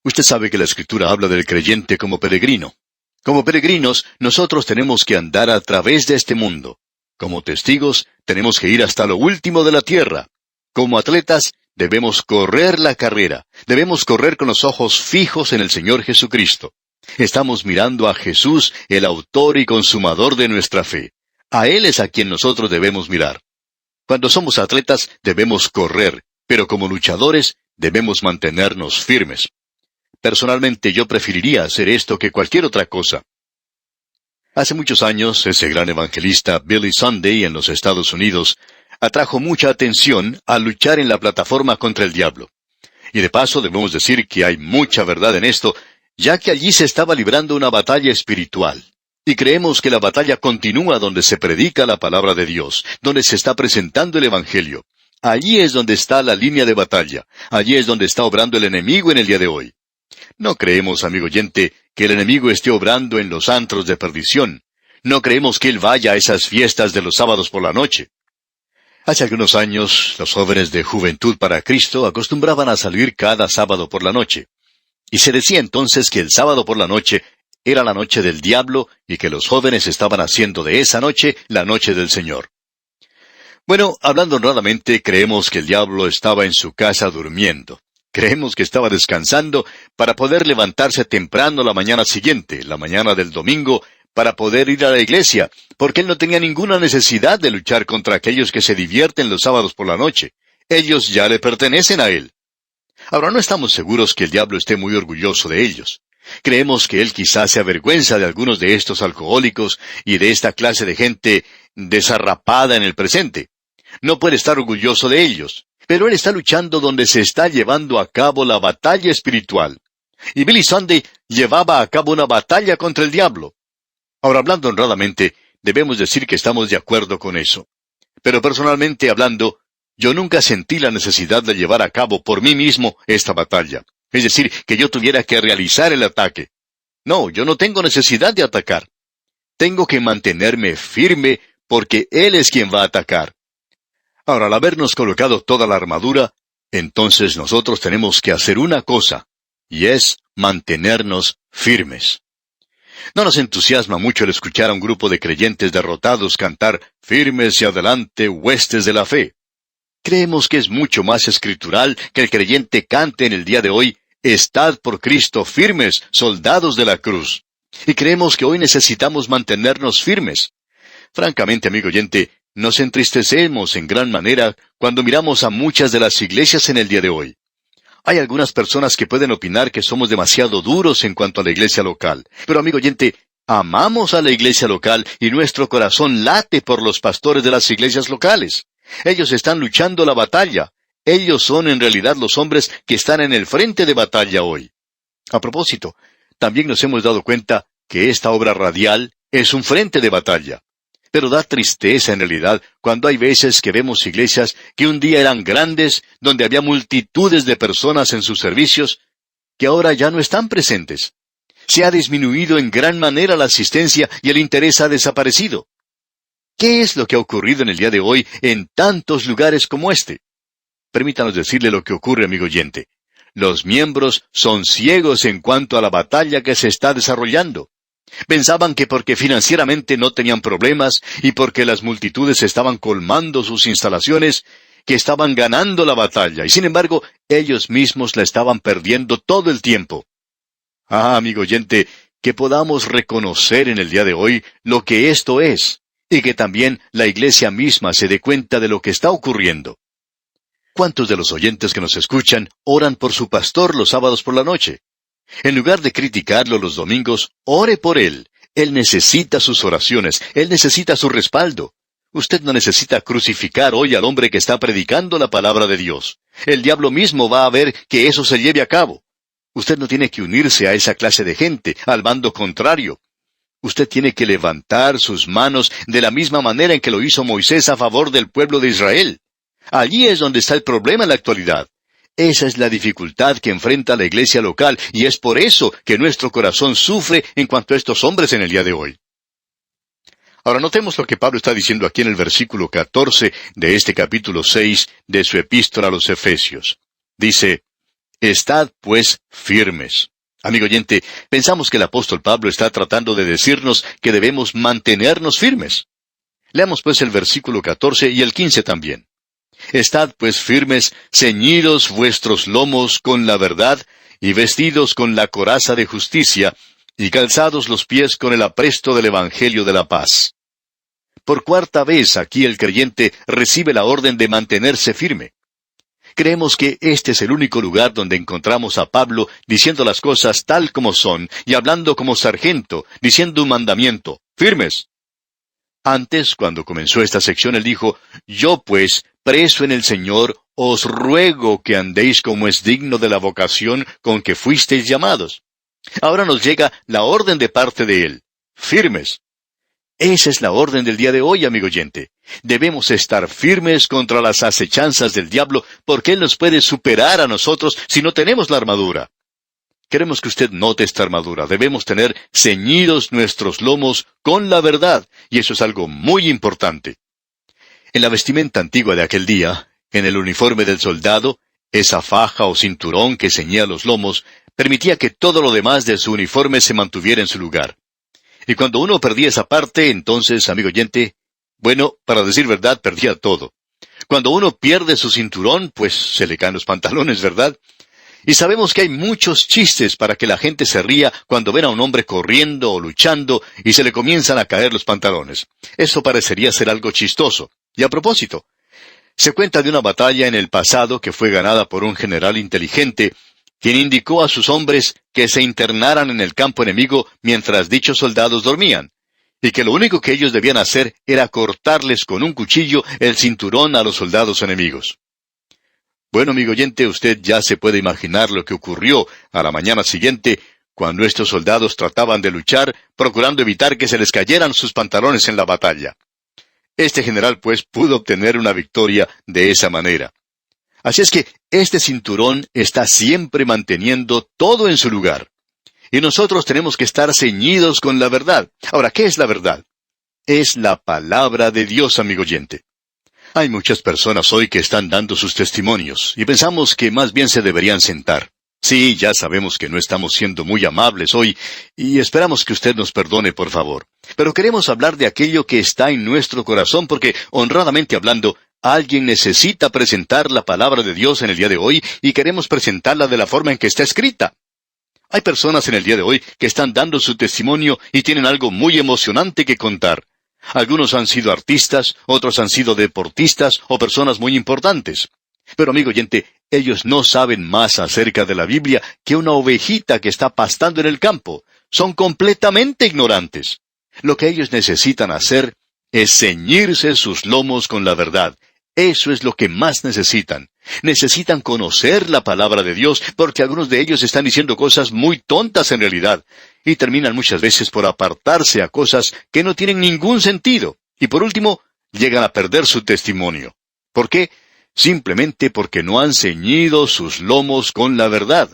Usted sabe que la Escritura habla del creyente como peregrino. Como peregrinos, nosotros tenemos que andar a través de este mundo. Como testigos, tenemos que ir hasta lo último de la tierra. Como atletas, debemos correr la carrera. Debemos correr con los ojos fijos en el Señor Jesucristo. Estamos mirando a Jesús, el autor y consumador de nuestra fe. A Él es a quien nosotros debemos mirar. Cuando somos atletas, debemos correr, pero como luchadores, debemos mantenernos firmes. Personalmente, yo preferiría hacer esto que cualquier otra cosa. Hace muchos años, ese gran evangelista Billy Sunday en los Estados Unidos atrajo mucha atención al luchar en la plataforma contra el diablo. Y de paso debemos decir que hay mucha verdad en esto, ya que allí se estaba librando una batalla espiritual. Y creemos que la batalla continúa donde se predica la palabra de Dios, donde se está presentando el Evangelio. Allí es donde está la línea de batalla. Allí es donde está obrando el enemigo en el día de hoy. No creemos, amigo oyente, que el enemigo esté obrando en los antros de perdición. No creemos que él vaya a esas fiestas de los sábados por la noche. Hace algunos años, los jóvenes de Juventud para Cristo acostumbraban a salir cada sábado por la noche. Y se decía entonces que el sábado por la noche era la noche del diablo y que los jóvenes estaban haciendo de esa noche la noche del Señor. Bueno, hablando honradamente, creemos que el diablo estaba en su casa durmiendo. Creemos que estaba descansando para poder levantarse temprano la mañana siguiente, la mañana del domingo, para poder ir a la iglesia, porque él no tenía ninguna necesidad de luchar contra aquellos que se divierten los sábados por la noche. Ellos ya le pertenecen a él. Ahora, no estamos seguros que el diablo esté muy orgulloso de ellos. Creemos que él quizás se avergüenza de algunos de estos alcohólicos y de esta clase de gente desarrapada en el presente. No puede estar orgulloso de ellos, pero él está luchando donde se está llevando a cabo la batalla espiritual. Y Billy Sunday llevaba a cabo una batalla contra el diablo. Ahora, hablando honradamente, debemos decir que estamos de acuerdo con eso. Pero personalmente hablando, yo nunca sentí la necesidad de llevar a cabo por mí mismo esta batalla. Es decir, que yo tuviera que realizar el ataque. No, yo no tengo necesidad de atacar. Tengo que mantenerme firme porque Él es quien va a atacar. Ahora, al habernos colocado toda la armadura, entonces nosotros tenemos que hacer una cosa, y es mantenernos firmes. No nos entusiasma mucho el escuchar a un grupo de creyentes derrotados cantar «Firmes y adelante, huestes de la fe». Creemos que es mucho más escritural que el creyente cante en el día de hoy «Estad por Cristo firmes, soldados de la cruz». Y creemos que hoy necesitamos mantenernos firmes. Francamente, amigo oyente, nos entristecemos en gran manera cuando miramos a muchas de las iglesias en el día de hoy. Hay algunas personas que pueden opinar que somos demasiado duros en cuanto a la iglesia local. Pero, amigo oyente, amamos a la iglesia local y nuestro corazón late por los pastores de las iglesias locales. Ellos están luchando la batalla. Ellos son en realidad los hombres que están en el frente de batalla hoy. A propósito, también nos hemos dado cuenta que esta obra radial es un frente de batalla. Pero da tristeza en realidad cuando hay veces que vemos iglesias que un día eran grandes, donde había multitudes de personas en sus servicios, que ahora ya no están presentes. Se ha disminuido en gran manera la asistencia y el interés ha desaparecido. ¿Qué es lo que ha ocurrido en el día de hoy en tantos lugares como este? Permítanos decirle lo que ocurre, amigo oyente. Los miembros son ciegos en cuanto a la batalla que se está desarrollando. Pensaban que porque financieramente no tenían problemas y porque las multitudes estaban colmando sus instalaciones, que estaban ganando la batalla, y sin embargo, ellos mismos la estaban perdiendo todo el tiempo. Ah, amigo oyente, que podamos reconocer en el día de hoy lo que esto es, y que también la iglesia misma se dé cuenta de lo que está ocurriendo. ¿Cuántos de los oyentes que nos escuchan oran por su pastor los sábados por la noche? En lugar de criticarlo los domingos, ore por él. Él necesita sus oraciones, él necesita su respaldo. Usted no necesita crucificar hoy al hombre que está predicando la palabra de Dios. El diablo mismo va a ver que eso se lleve a cabo. Usted no tiene que unirse a esa clase de gente, al bando contrario. Usted tiene que levantar sus manos de la misma manera en que lo hizo Moisés a favor del pueblo de Israel. Allí es donde está el problema en la actualidad. Esa es la dificultad que enfrenta la iglesia local, y es por eso que nuestro corazón sufre en cuanto a estos hombres en el día de hoy. Ahora notemos lo que Pablo está diciendo aquí en el versículo 14 de este capítulo 6 de su epístola a los Efesios. Dice, «Estad pues firmes». Amigo oyente, pensamos que el apóstol Pablo está tratando de decirnos que debemos mantenernos firmes. Leamos pues el versículo 14 y el 15 también. Estad pues firmes, ceñidos vuestros lomos con la verdad, y vestidos con la coraza de justicia, y calzados los pies con el apresto del Evangelio de la paz. Por cuarta vez aquí el creyente recibe la orden de mantenerse firme. Creemos que este es el único lugar donde encontramos a Pablo diciendo las cosas tal como son, y hablando como sargento, diciendo un mandamiento, firmes. Antes, cuando comenzó esta sección, él dijo, «Yo pues, preso en el Señor, os ruego que andéis como es digno de la vocación con que fuisteis llamados». Ahora nos llega la orden de parte de él, firmes. Esa es la orden del día de hoy, amigo oyente. Debemos estar firmes contra las acechanzas del diablo, porque él nos puede superar a nosotros si no tenemos la armadura. Queremos que usted note esta armadura. Debemos tener ceñidos nuestros lomos con la verdad, y eso es algo muy importante. En la vestimenta antigua de aquel día, en el uniforme del soldado, esa faja o cinturón que ceñía los lomos permitía que todo lo demás de su uniforme se mantuviera en su lugar. Y cuando uno perdía esa parte, entonces, amigo oyente, bueno, para decir verdad, perdía todo. Cuando uno pierde su cinturón, pues se le caen los pantalones, ¿verdad? Y sabemos que hay muchos chistes para que la gente se ría cuando ven a un hombre corriendo o luchando y se le comienzan a caer los pantalones. Eso parecería ser algo chistoso. Y a propósito, se cuenta de una batalla en el pasado que fue ganada por un general inteligente, quien indicó a sus hombres que se internaran en el campo enemigo mientras dichos soldados dormían, y que lo único que ellos debían hacer era cortarles con un cuchillo el cinturón a los soldados enemigos. Bueno, amigo oyente, usted ya se puede imaginar lo que ocurrió a la mañana siguiente, cuando estos soldados trataban de luchar, procurando evitar que se les cayeran sus pantalones en la batalla. Este general, pues, pudo obtener una victoria de esa manera. Así es que este cinturón está siempre manteniendo todo en su lugar. Y nosotros tenemos que estar ceñidos con la verdad. Ahora, ¿qué es la verdad? Es la palabra de Dios, amigo oyente. Hay muchas personas hoy que están dando sus testimonios, y pensamos que más bien se deberían sentar. Sí, ya sabemos que no estamos siendo muy amables hoy, y esperamos que usted nos perdone, por favor. Pero queremos hablar de aquello que está en nuestro corazón, porque, honradamente hablando, alguien necesita presentar la palabra de Dios en el día de hoy, y queremos presentarla de la forma en que está escrita. Hay personas en el día de hoy que están dando su testimonio y tienen algo muy emocionante que contar. Algunos han sido artistas, otros han sido deportistas o personas muy importantes. Pero, amigo oyente, ellos no saben más acerca de la Biblia que una ovejita que está pastando en el campo. Son completamente ignorantes. Lo que ellos necesitan hacer es ceñirse sus lomos con la verdad. Eso es lo que más necesitan. Necesitan conocer la palabra de Dios, porque algunos de ellos están diciendo cosas muy tontas en realidad, y terminan muchas veces por apartarse a cosas que no tienen ningún sentido. Y por último, llegan a perder su testimonio. ¿Por qué? Simplemente porque no han ceñido sus lomos con la verdad.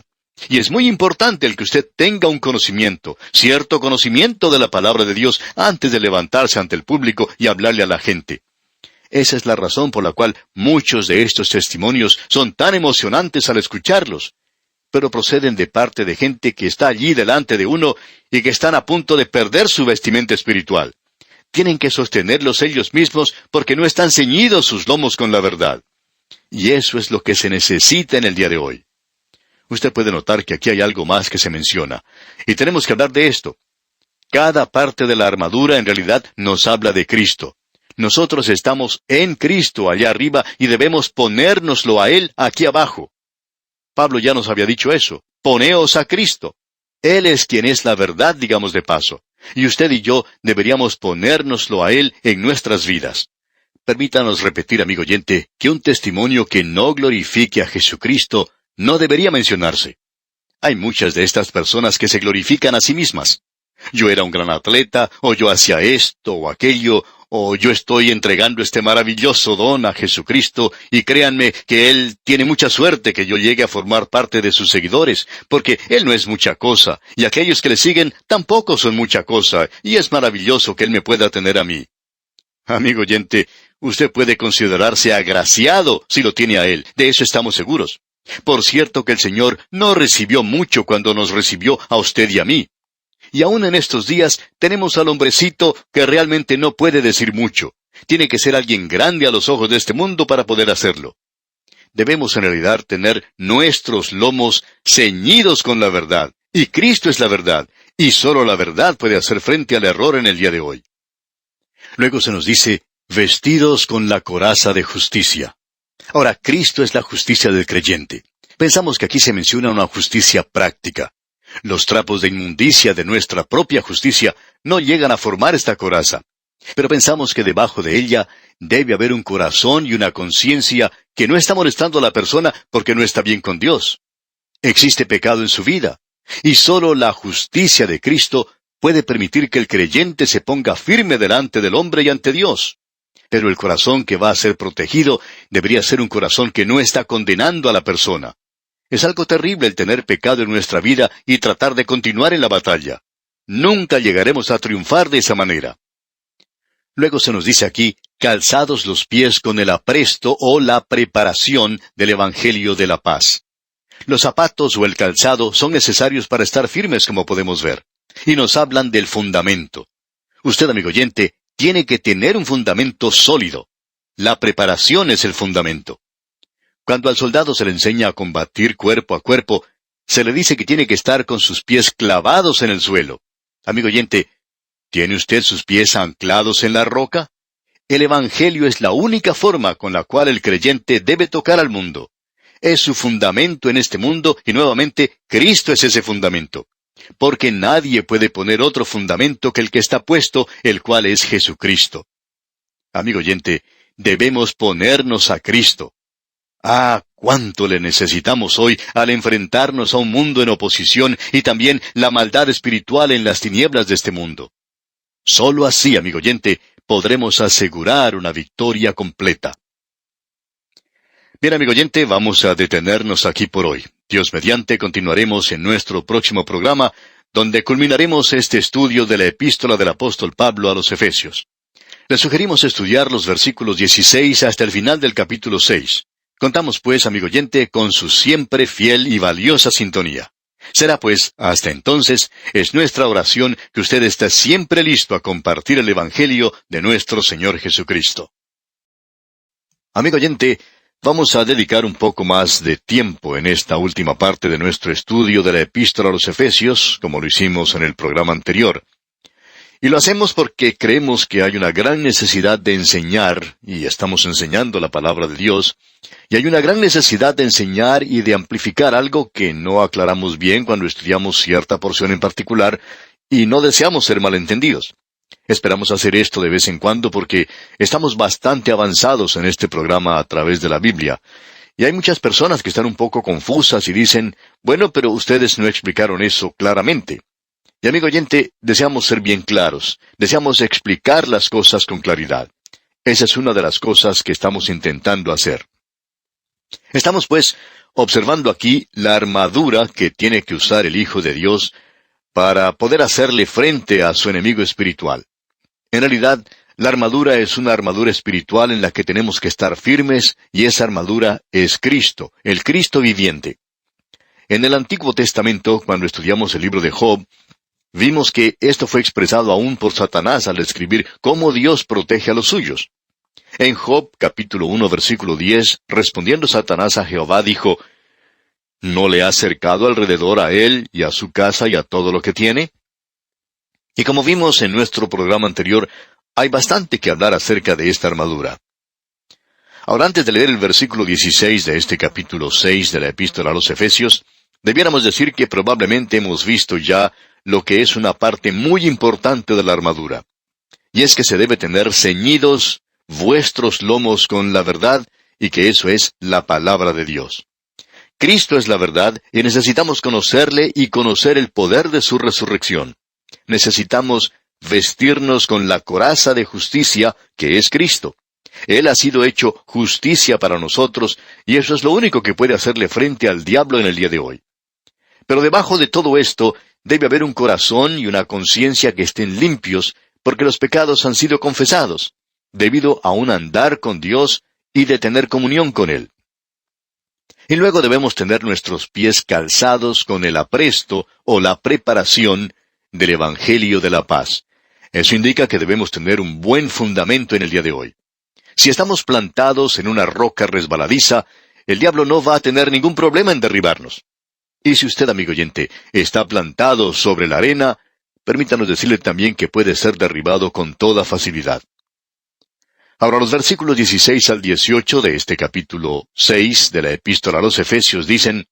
Y es muy importante el que usted tenga un conocimiento, cierto conocimiento de la palabra de Dios, antes de levantarse ante el público y hablarle a la gente. Esa es la razón por la cual muchos de estos testimonios son tan emocionantes al escucharlos. Pero proceden de parte de gente que está allí delante de uno y que están a punto de perder su vestimenta espiritual. Tienen que sostenerlos ellos mismos porque no están ceñidos sus lomos con la verdad. Y eso es lo que se necesita en el día de hoy. Usted puede notar que aquí hay algo más que se menciona. Y tenemos que hablar de esto. Cada parte de la armadura en realidad nos habla de Cristo. Nosotros estamos en Cristo allá arriba y debemos ponérnoslo a Él aquí abajo. Pablo ya nos había dicho eso. Poneos a Cristo. Él es quien es la verdad, digamos de paso. Y usted y yo deberíamos ponérnoslo a Él en nuestras vidas. Permítanos repetir, amigo oyente, que un testimonio que no glorifique a Jesucristo no debería mencionarse. Hay muchas de estas personas que se glorifican a sí mismas. Yo era un gran atleta, o yo hacía esto o aquello, o yo estoy entregando este maravilloso don a Jesucristo, y créanme que Él tiene mucha suerte que yo llegue a formar parte de sus seguidores, porque Él no es mucha cosa, y aquellos que le siguen tampoco son mucha cosa, y es maravilloso que Él me pueda tener a mí. Amigo oyente, usted puede considerarse agraciado si lo tiene a Él, de eso estamos seguros. Por cierto que el Señor no recibió mucho cuando nos recibió a usted y a mí. Y aún en estos días tenemos al hombrecito que realmente no puede decir mucho. Tiene que ser alguien grande a los ojos de este mundo para poder hacerlo. Debemos en realidad tener nuestros lomos ceñidos con la verdad. Y Cristo es la verdad. Y solo la verdad puede hacer frente al error en el día de hoy. Luego se nos dice, vestidos con la coraza de justicia. Ahora, Cristo es la justicia del creyente. Pensamos que aquí se menciona una justicia práctica. Los trapos de inmundicia de nuestra propia justicia no llegan a formar esta coraza. Pero pensamos que debajo de ella debe haber un corazón y una conciencia que no está molestando a la persona porque no está bien con Dios. Existe pecado en su vida, y solo la justicia de Cristo puede permitir que el creyente se ponga firme delante del hombre y ante Dios. Pero el corazón que va a ser protegido debería ser un corazón que no está condenando a la persona. Es algo terrible el tener pecado en nuestra vida y tratar de continuar en la batalla. Nunca llegaremos a triunfar de esa manera. Luego se nos dice aquí, calzados los pies con el apresto o la preparación del Evangelio de la paz. Los zapatos o el calzado son necesarios para estar firmes, como podemos ver. Y nos hablan del fundamento. Usted, amigo oyente, tiene que tener un fundamento sólido. La preparación es el fundamento. Cuando al soldado se le enseña a combatir cuerpo a cuerpo, se le dice que tiene que estar con sus pies clavados en el suelo. Amigo oyente, ¿tiene usted sus pies anclados en la roca? El Evangelio es la única forma con la cual el creyente debe tocar al mundo. Es su fundamento en este mundo y nuevamente Cristo es ese fundamento. Porque nadie puede poner otro fundamento que el que está puesto, el cual es Jesucristo. Amigo oyente, debemos ponernos a Cristo. Ah, cuánto le necesitamos hoy al enfrentarnos a un mundo en oposición y también la maldad espiritual en las tinieblas de este mundo. Solo así, amigo oyente, podremos asegurar una victoria completa. Bien, amigo oyente, vamos a detenernos aquí por hoy. Dios mediante, continuaremos en nuestro próximo programa, donde culminaremos este estudio de la epístola del apóstol Pablo a los Efesios. Le sugerimos estudiar los versículos 16 hasta el final del capítulo 6. Contamos pues, amigo oyente, con su siempre fiel y valiosa sintonía. Será pues, hasta entonces, es nuestra oración que usted esté siempre listo a compartir el Evangelio de nuestro Señor Jesucristo. Amigo oyente, vamos a dedicar un poco más de tiempo en esta última parte de nuestro estudio de la epístola a los Efesios, como lo hicimos en el programa anterior. Y lo hacemos porque creemos que hay una gran necesidad de enseñar, y estamos enseñando la palabra de Dios, y hay una gran necesidad de enseñar y de amplificar algo que no aclaramos bien cuando estudiamos cierta porción en particular, y no deseamos ser malentendidos. Esperamos hacer esto de vez en cuando porque estamos bastante avanzados en este programa a través de la Biblia. Y hay muchas personas que están un poco confusas y dicen, bueno, pero ustedes no explicaron eso claramente. Y amigo oyente, deseamos ser bien claros, deseamos explicar las cosas con claridad. Esa es una de las cosas que estamos intentando hacer. Estamos pues observando aquí la armadura que tiene que usar el Hijo de Dios para poder hacerle frente a su enemigo espiritual. En realidad, la armadura es una armadura espiritual en la que tenemos que estar firmes, y esa armadura es Cristo, el Cristo viviente. En el Antiguo Testamento, cuando estudiamos el libro de Job, vimos que esto fue expresado aún por Satanás al describir cómo Dios protege a los suyos. En Job, capítulo 1, versículo 10, respondiendo Satanás a Jehová, dijo, ¿no le ha cercado alrededor a él y a su casa y a todo lo que tiene? Y como vimos en nuestro programa anterior, hay bastante que hablar acerca de esta armadura. Ahora, antes de leer el versículo 16 de este capítulo 6 de la epístola a los Efesios, debiéramos decir que probablemente hemos visto ya lo que es una parte muy importante de la armadura. Y es que se debe tener ceñidos vuestros lomos con la verdad, y que eso es la palabra de Dios. Cristo es la verdad, y necesitamos conocerle y conocer el poder de su resurrección. Necesitamos vestirnos con la coraza de justicia, que es Cristo. Él ha sido hecho justicia para nosotros, y eso es lo único que puede hacerle frente al diablo en el día de hoy. Pero debajo de todo esto, debe haber un corazón y una conciencia que estén limpios, porque los pecados han sido confesados, debido a un andar con Dios y de tener comunión con Él. Y luego debemos tener nuestros pies calzados con el apresto o la preparación del Evangelio de la paz. Eso indica que debemos tener un buen fundamento en el día de hoy. Si estamos plantados en una roca resbaladiza, el diablo no va a tener ningún problema en derribarnos. Y si usted, amigo oyente, está plantado sobre la arena, permítanos decirle también que puede ser derribado con toda facilidad. Ahora, los versículos 16 al 18 de este capítulo 6 de la epístola a los Efesios dicen,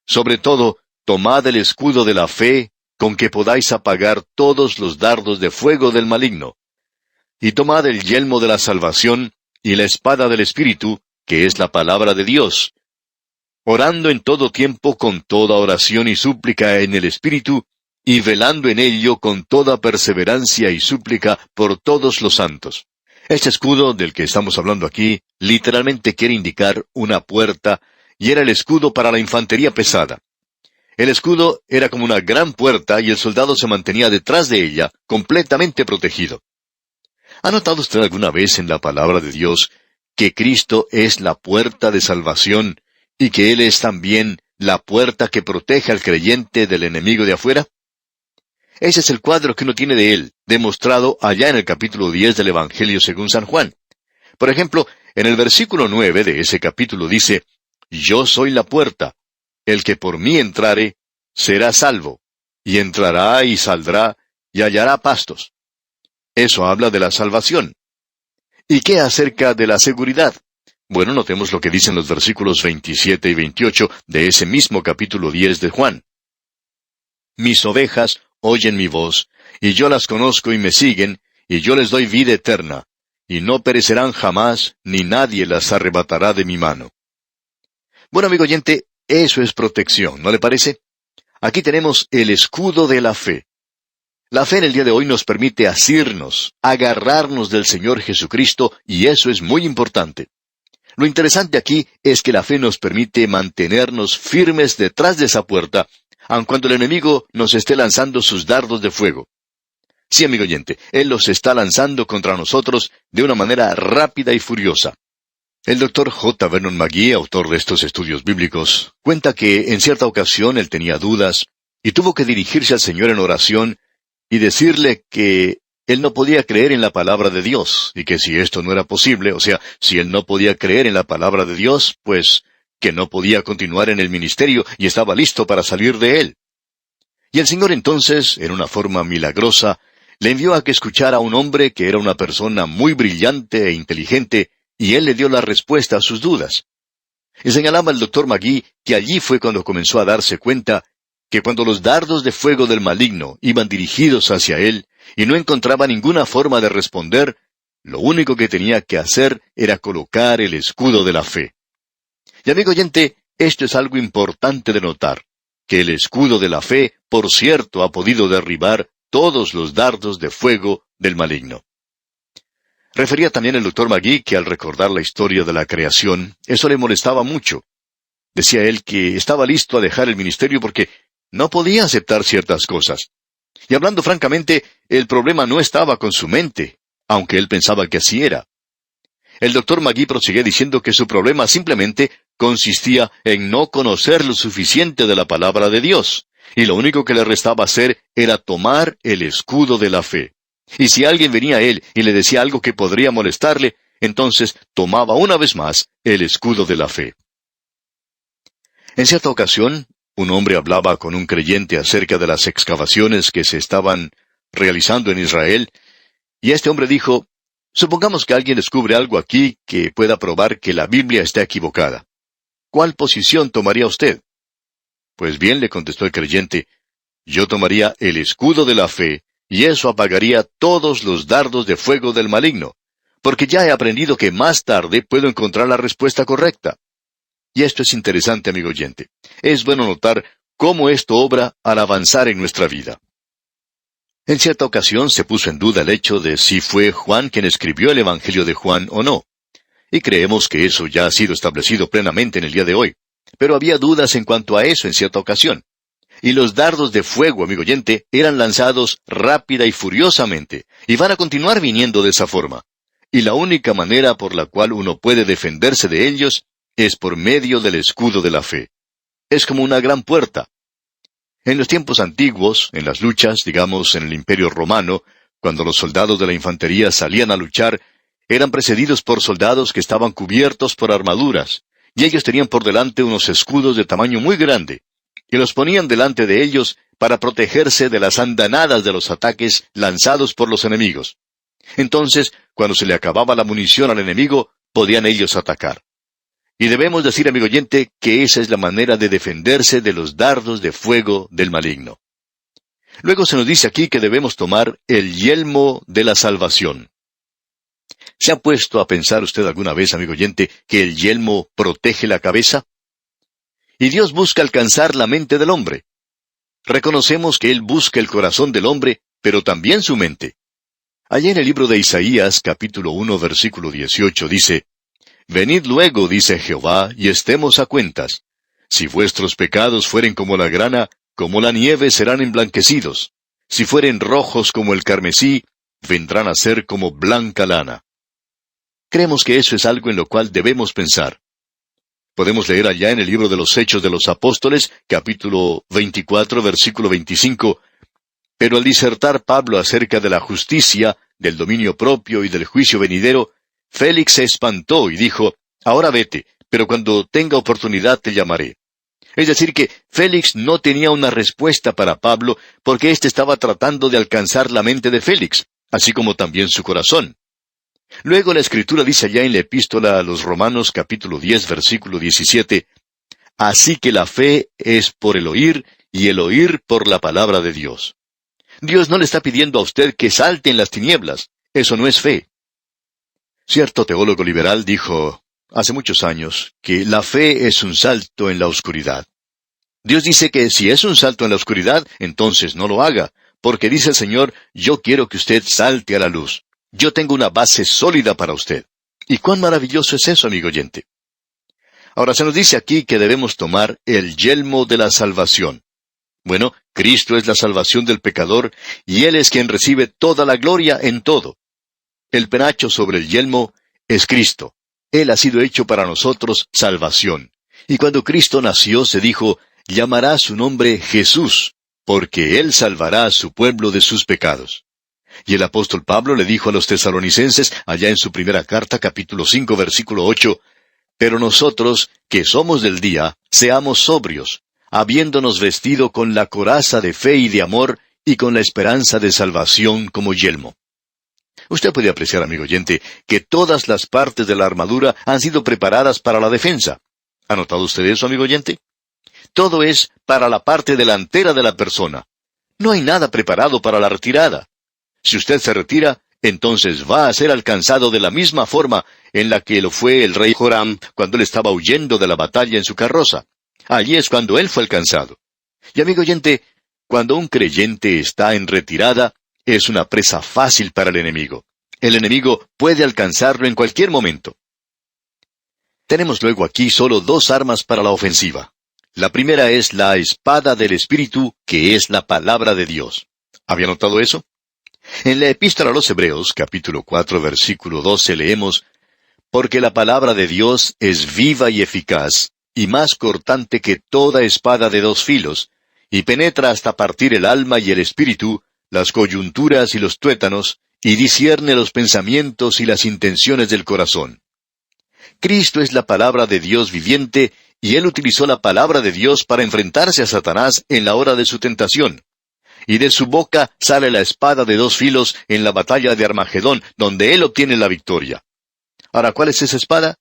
sobre todo, tomad el escudo de la fe, con que podáis apagar todos los dardos de fuego del maligno. Y tomad el yelmo de la salvación, y la espada del Espíritu, que es la palabra de Dios, orando en todo tiempo con toda oración y súplica en el Espíritu, y velando en ello con toda perseverancia y súplica por todos los santos. Este escudo del que estamos hablando aquí, literalmente quiere indicar una puerta, y era el escudo para la infantería pesada. El escudo era como una gran puerta, y el soldado se mantenía detrás de ella, completamente protegido. ¿Ha notado usted alguna vez en la palabra de Dios que Cristo es la puerta de salvación, y que Él es también la puerta que protege al creyente del enemigo de afuera? Ese es el cuadro que uno tiene de Él, demostrado allá en el capítulo 10 del Evangelio según San Juan. Por ejemplo, en el versículo 9 de ese capítulo dice, «Yo soy la puerta. El que por mí entrare, será salvo, y entrará y saldrá, y hallará pastos». Eso habla de la salvación. ¿Y qué acerca de la seguridad? Bueno, notemos lo que dicen los versículos 27 y 28 de ese mismo capítulo 10 de Juan. «Mis ovejas oyen mi voz, y yo las conozco y me siguen, y yo les doy vida eterna, y no perecerán jamás, ni nadie las arrebatará de mi mano». Bueno, amigo oyente, eso es protección, ¿no le parece? Aquí tenemos el escudo de la fe. La fe en el día de hoy nos permite asirnos, agarrarnos del Señor Jesucristo, y eso es muy importante. Lo interesante aquí es que la fe nos permite mantenernos firmes detrás de esa puerta, aun cuando el enemigo nos esté lanzando sus dardos de fuego. Sí, amigo oyente, Él los está lanzando contra nosotros de una manera rápida y furiosa. El Dr. J. Vernon McGee, autor de estos estudios bíblicos, cuenta que en cierta ocasión él tenía dudas y tuvo que dirigirse al Señor en oración y decirle que él no podía creer en la palabra de Dios, y que si esto no era posible, o sea, si él no podía creer en la palabra de Dios, pues que no podía continuar en el ministerio y estaba listo para salir de él. Y el Señor entonces, en una forma milagrosa, le envió a que escuchara a un hombre que era una persona muy brillante e inteligente, y él le dio la respuesta a sus dudas. Y señalaba el Dr. McGee que allí fue cuando comenzó a darse cuenta que cuando los dardos de fuego del maligno iban dirigidos hacia él, y no encontraba ninguna forma de responder, lo único que tenía que hacer era colocar el escudo de la fe. Y amigo oyente, esto es algo importante de notar, que el escudo de la fe, por cierto, ha podido derribar todos los dardos de fuego del maligno. Refería también el Dr. McGee que al recordar la historia de la creación, eso le molestaba mucho. Decía él que estaba listo a dejar el ministerio porque no podía aceptar ciertas cosas. Y hablando francamente, el problema no estaba con su mente, aunque él pensaba que así era. El Dr. McGee prosiguió diciendo que su problema simplemente consistía en no conocer lo suficiente de la palabra de Dios, y lo único que le restaba hacer era tomar el escudo de la fe. Y si alguien venía a él y le decía algo que podría molestarle, entonces tomaba una vez más el escudo de la fe. En cierta ocasión, un hombre hablaba con un creyente acerca de las excavaciones que se estaban realizando en Israel, y este hombre dijo, «Supongamos que alguien descubre algo aquí que pueda probar que la Biblia está equivocada. ¿Cuál posición tomaría usted?» «Pues bien», le contestó el creyente, «yo tomaría el escudo de la fe, y eso apagaría todos los dardos de fuego del maligno, porque ya he aprendido que más tarde puedo encontrar la respuesta correcta». Y esto es interesante, amigo oyente. Es bueno notar cómo esto obra al avanzar en nuestra vida. En cierta ocasión se puso en duda el hecho de si fue Juan quien escribió el Evangelio de Juan o no. Y creemos que eso ya ha sido establecido plenamente en el día de hoy. Pero había dudas en cuanto a eso en cierta ocasión. Y los dardos de fuego, amigo oyente, eran lanzados rápida y furiosamente, y van a continuar viniendo de esa forma. Y la única manera por la cual uno puede defenderse de ellos es por medio del escudo de la fe. Es como una gran puerta. En los tiempos antiguos, en las luchas, digamos en el Imperio Romano, cuando los soldados de la infantería salían a luchar, eran precedidos por soldados que estaban cubiertos por armaduras, y ellos tenían por delante unos escudos de tamaño muy grande, y los ponían delante de ellos para protegerse de las andanadas de los ataques lanzados por los enemigos. Entonces, cuando se le acababa la munición al enemigo, podían ellos atacar. Y debemos decir, amigo oyente, que esa es la manera de defenderse de los dardos de fuego del maligno. Luego se nos dice aquí que debemos tomar el yelmo de la salvación. ¿Se ha puesto a pensar usted alguna vez, amigo oyente, que el yelmo protege la cabeza? Y Dios busca alcanzar la mente del hombre. Reconocemos que Él busca el corazón del hombre, pero también su mente. Allá en el libro de Isaías, capítulo 1, versículo 18, dice, «Venid luego, dice Jehová, y estemos a cuentas. Si vuestros pecados fueren como la grana, como la nieve serán emblanquecidos. Si fueren rojos como el carmesí, vendrán a ser como blanca lana». Creemos que eso es algo en lo cual debemos pensar. Podemos leer allá en el libro de los Hechos de los Apóstoles, capítulo 24, versículo 25, «Pero al disertar Pablo acerca de la justicia, del dominio propio y del juicio venidero, Félix se espantó y dijo, ahora vete, pero cuando tenga oportunidad te llamaré. Es decir que Félix no tenía una respuesta para Pablo porque éste estaba tratando de alcanzar la mente de Félix, así como también su corazón. Luego la Escritura dice allá en la Epístola a los Romanos capítulo 10 versículo 17, así que la fe es por el oír y el oír por la palabra de Dios. Dios no le está pidiendo a usted que salte en las tinieblas. Eso no es fe. Cierto teólogo liberal dijo hace muchos años que la fe es un salto en la oscuridad. Dios dice que si es un salto en la oscuridad, entonces no lo haga, porque dice el Señor, yo quiero que usted salte a la luz. Yo tengo una base sólida para usted. ¿Y cuán maravilloso es eso, amigo oyente? Ahora se nos dice aquí que debemos tomar el yelmo de la salvación. Bueno, Cristo es la salvación del pecador, y Él es quien recibe toda la gloria en todo. El penacho sobre el yelmo es Cristo. Él ha sido hecho para nosotros salvación. Y cuando Cristo nació se dijo, llamará su nombre Jesús, porque Él salvará a su pueblo de sus pecados. Y el apóstol Pablo le dijo a los tesalonicenses, allá en su primera carta, capítulo 5, versículo 8, pero nosotros, que somos del día, seamos sobrios, habiéndonos vestido con la coraza de fe y de amor, y con la esperanza de salvación como yelmo. Usted puede apreciar, amigo oyente, que todas las partes de la armadura han sido preparadas para la defensa. ¿Ha notado usted eso, amigo oyente? Todo es para la parte delantera de la persona. No hay nada preparado para la retirada. Si usted se retira, entonces va a ser alcanzado de la misma forma en la que lo fue el rey Joram cuando él estaba huyendo de la batalla en su carroza. Allí es cuando él fue alcanzado. Y amigo oyente, cuando un creyente está en retirada, es una presa fácil para el enemigo. El enemigo puede alcanzarlo en cualquier momento. Tenemos luego aquí solo dos armas para la ofensiva. La primera es la espada del Espíritu, que es la palabra de Dios. ¿Había notado eso? En la Epístola a los Hebreos, capítulo 4, versículo 12, leemos, porque la palabra de Dios es viva y eficaz, y más cortante que toda espada de dos filos, y penetra hasta partir el alma y el espíritu, las coyunturas y los tuétanos, y discierne los pensamientos y las intenciones del corazón. Cristo es la palabra de Dios viviente, y Él utilizó la palabra de Dios para enfrentarse a Satanás en la hora de su tentación. Y de su boca sale la espada de dos filos en la batalla de Armagedón, donde Él obtiene la victoria. Ahora, ¿cuál es esa espada?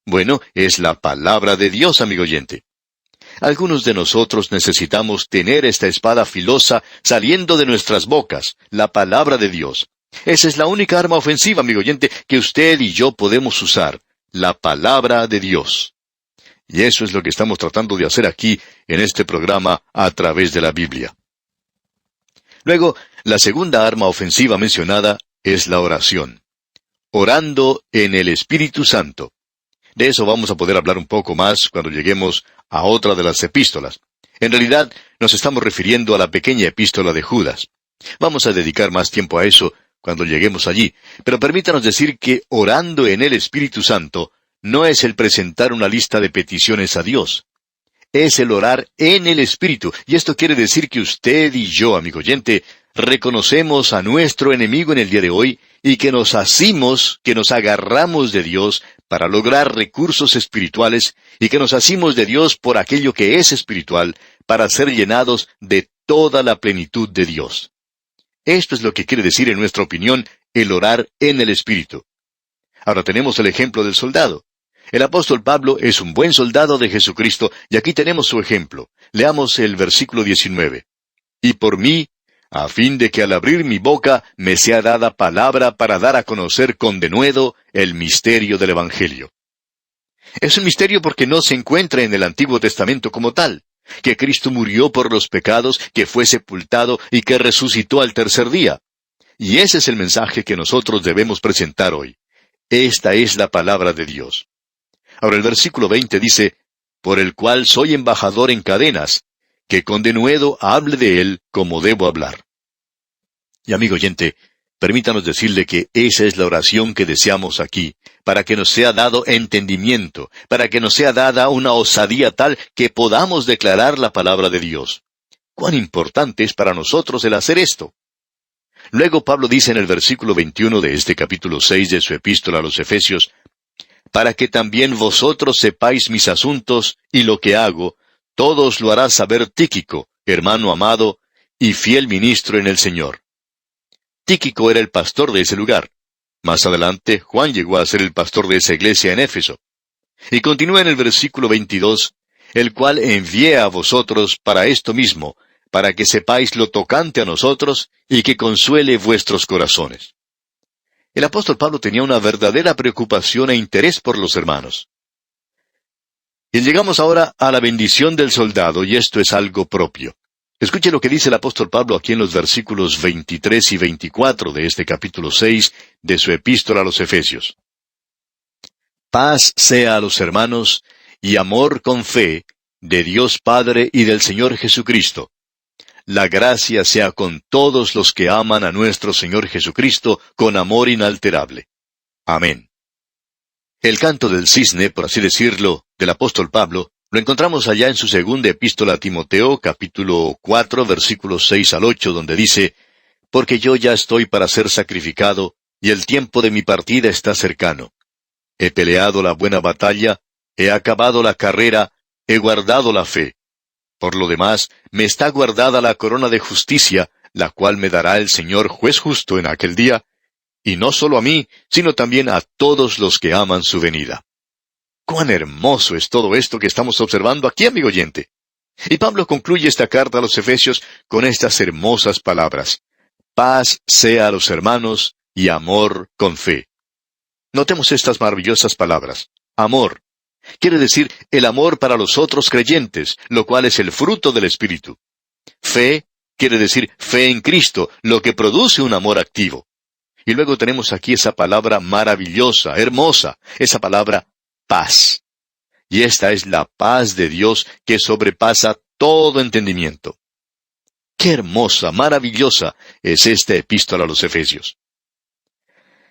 Bueno, es la palabra de Dios, amigo oyente. Algunos de nosotros necesitamos tener esta espada filosa saliendo de nuestras bocas, la palabra de Dios. Esa es la única arma ofensiva, amigo oyente, que usted y yo podemos usar, la palabra de Dios. Y eso es lo que estamos tratando de hacer aquí, en este programa, a través de la Biblia. Luego, la segunda arma ofensiva mencionada es la oración. Orando en el Espíritu Santo. De eso vamos a poder hablar un poco más cuando lleguemos a otra de las epístolas. En realidad, nos estamos refiriendo a la pequeña epístola de Judas. Vamos a dedicar más tiempo a eso cuando lleguemos allí, pero permítanos decir que orando en el Espíritu Santo no es el presentar una lista de peticiones a Dios. Es el orar en el Espíritu, y esto quiere decir que usted y yo, amigo oyente, reconocemos a nuestro enemigo en el día de hoy y que nos asimos, que nos agarramos de Dios para lograr recursos espirituales y que nos asimos de Dios por aquello que es espiritual para ser llenados de toda la plenitud de Dios. Esto es lo que quiere decir, en nuestra opinión, el orar en el Espíritu. Ahora tenemos el ejemplo del soldado. El apóstol Pablo es un buen soldado de Jesucristo, y aquí tenemos su ejemplo. Leamos el versículo 19. Y por mí, a fin de que al abrir mi boca me sea dada palabra para dar a conocer con denuedo el misterio del Evangelio. Es un misterio porque no se encuentra en el Antiguo Testamento como tal, que Cristo murió por los pecados, que fue sepultado y que resucitó al tercer día. Y ese es el mensaje que nosotros debemos presentar hoy. Esta es la palabra de Dios. Ahora el versículo 20 dice, por el cual soy embajador en cadenas, que con denuedo hable de él como debo hablar. Y amigo oyente, permítanos decirle que esa es la oración que deseamos aquí, para que nos sea dado entendimiento, para que nos sea dada una osadía tal que podamos declarar la palabra de Dios. ¿Cuán importante es para nosotros el hacer esto? Luego Pablo dice en el versículo 21 de este capítulo 6 de su epístola a los Efesios, para que también vosotros sepáis mis asuntos y lo que hago, todo os lo hará saber Tíquico, hermano amado y fiel ministro en el Señor. Tíquico era el pastor de ese lugar. Más adelante, Juan llegó a ser el pastor de esa iglesia en Éfeso. Y continúa en el versículo 22, el cual envié a vosotros para esto mismo, para que sepáis lo tocante a nosotros y que consuele vuestros corazones. El apóstol Pablo tenía una verdadera preocupación e interés por los hermanos. Y llegamos ahora a la bendición del soldado, y esto es algo propio. Escuche lo que dice el apóstol Pablo aquí en los versículos 23 y 24 de este capítulo 6 de su epístola a los Efesios. Paz sea a los hermanos, y amor con fe, de Dios Padre y del Señor Jesucristo. La gracia sea con todos los que aman a nuestro Señor Jesucristo con amor inalterable. Amén. El canto del cisne, por así decirlo, del apóstol Pablo, lo encontramos allá en su segunda epístola a Timoteo, capítulo 4, versículos 6 al 8, donde dice, porque yo ya estoy para ser sacrificado, y el tiempo de mi partida está cercano. He peleado la buena batalla, he acabado la carrera, he guardado la fe. Por lo demás, me está guardada la corona de justicia, la cual me dará el Señor juez justo en aquel día, y no solo a mí, sino también a todos los que aman su venida. ¡Cuán hermoso es todo esto que estamos observando aquí, amigo oyente! Y Pablo concluye esta carta a los Efesios con estas hermosas palabras. Paz sea a los hermanos y amor con fe. Notemos estas maravillosas palabras. Amor. Quiere decir el amor para los otros creyentes, lo cual es el fruto del Espíritu. Fe quiere decir fe en Cristo, lo que produce un amor activo. Y luego tenemos aquí esa palabra maravillosa, hermosa, esa palabra paz. Y esta es la paz de Dios que sobrepasa todo entendimiento. Qué hermosa, maravillosa es esta epístola a los Efesios.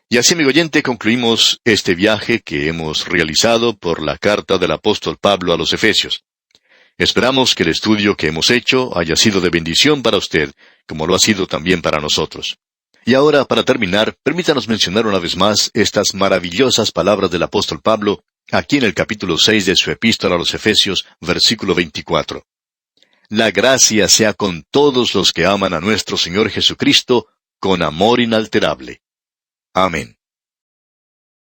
Y así, amigo oyente, concluimos este viaje que hemos realizado por la carta del apóstol Pablo a los Efesios. Esperamos que el estudio que hemos hecho haya sido de bendición para usted, como lo ha sido también para nosotros. Y ahora, para terminar, permítanos mencionar una vez más estas maravillosas palabras del apóstol Pablo, aquí en el capítulo 6 de su epístola a los Efesios, versículo 24. La gracia sea con todos los que aman a nuestro Señor Jesucristo, con amor inalterable. Amén.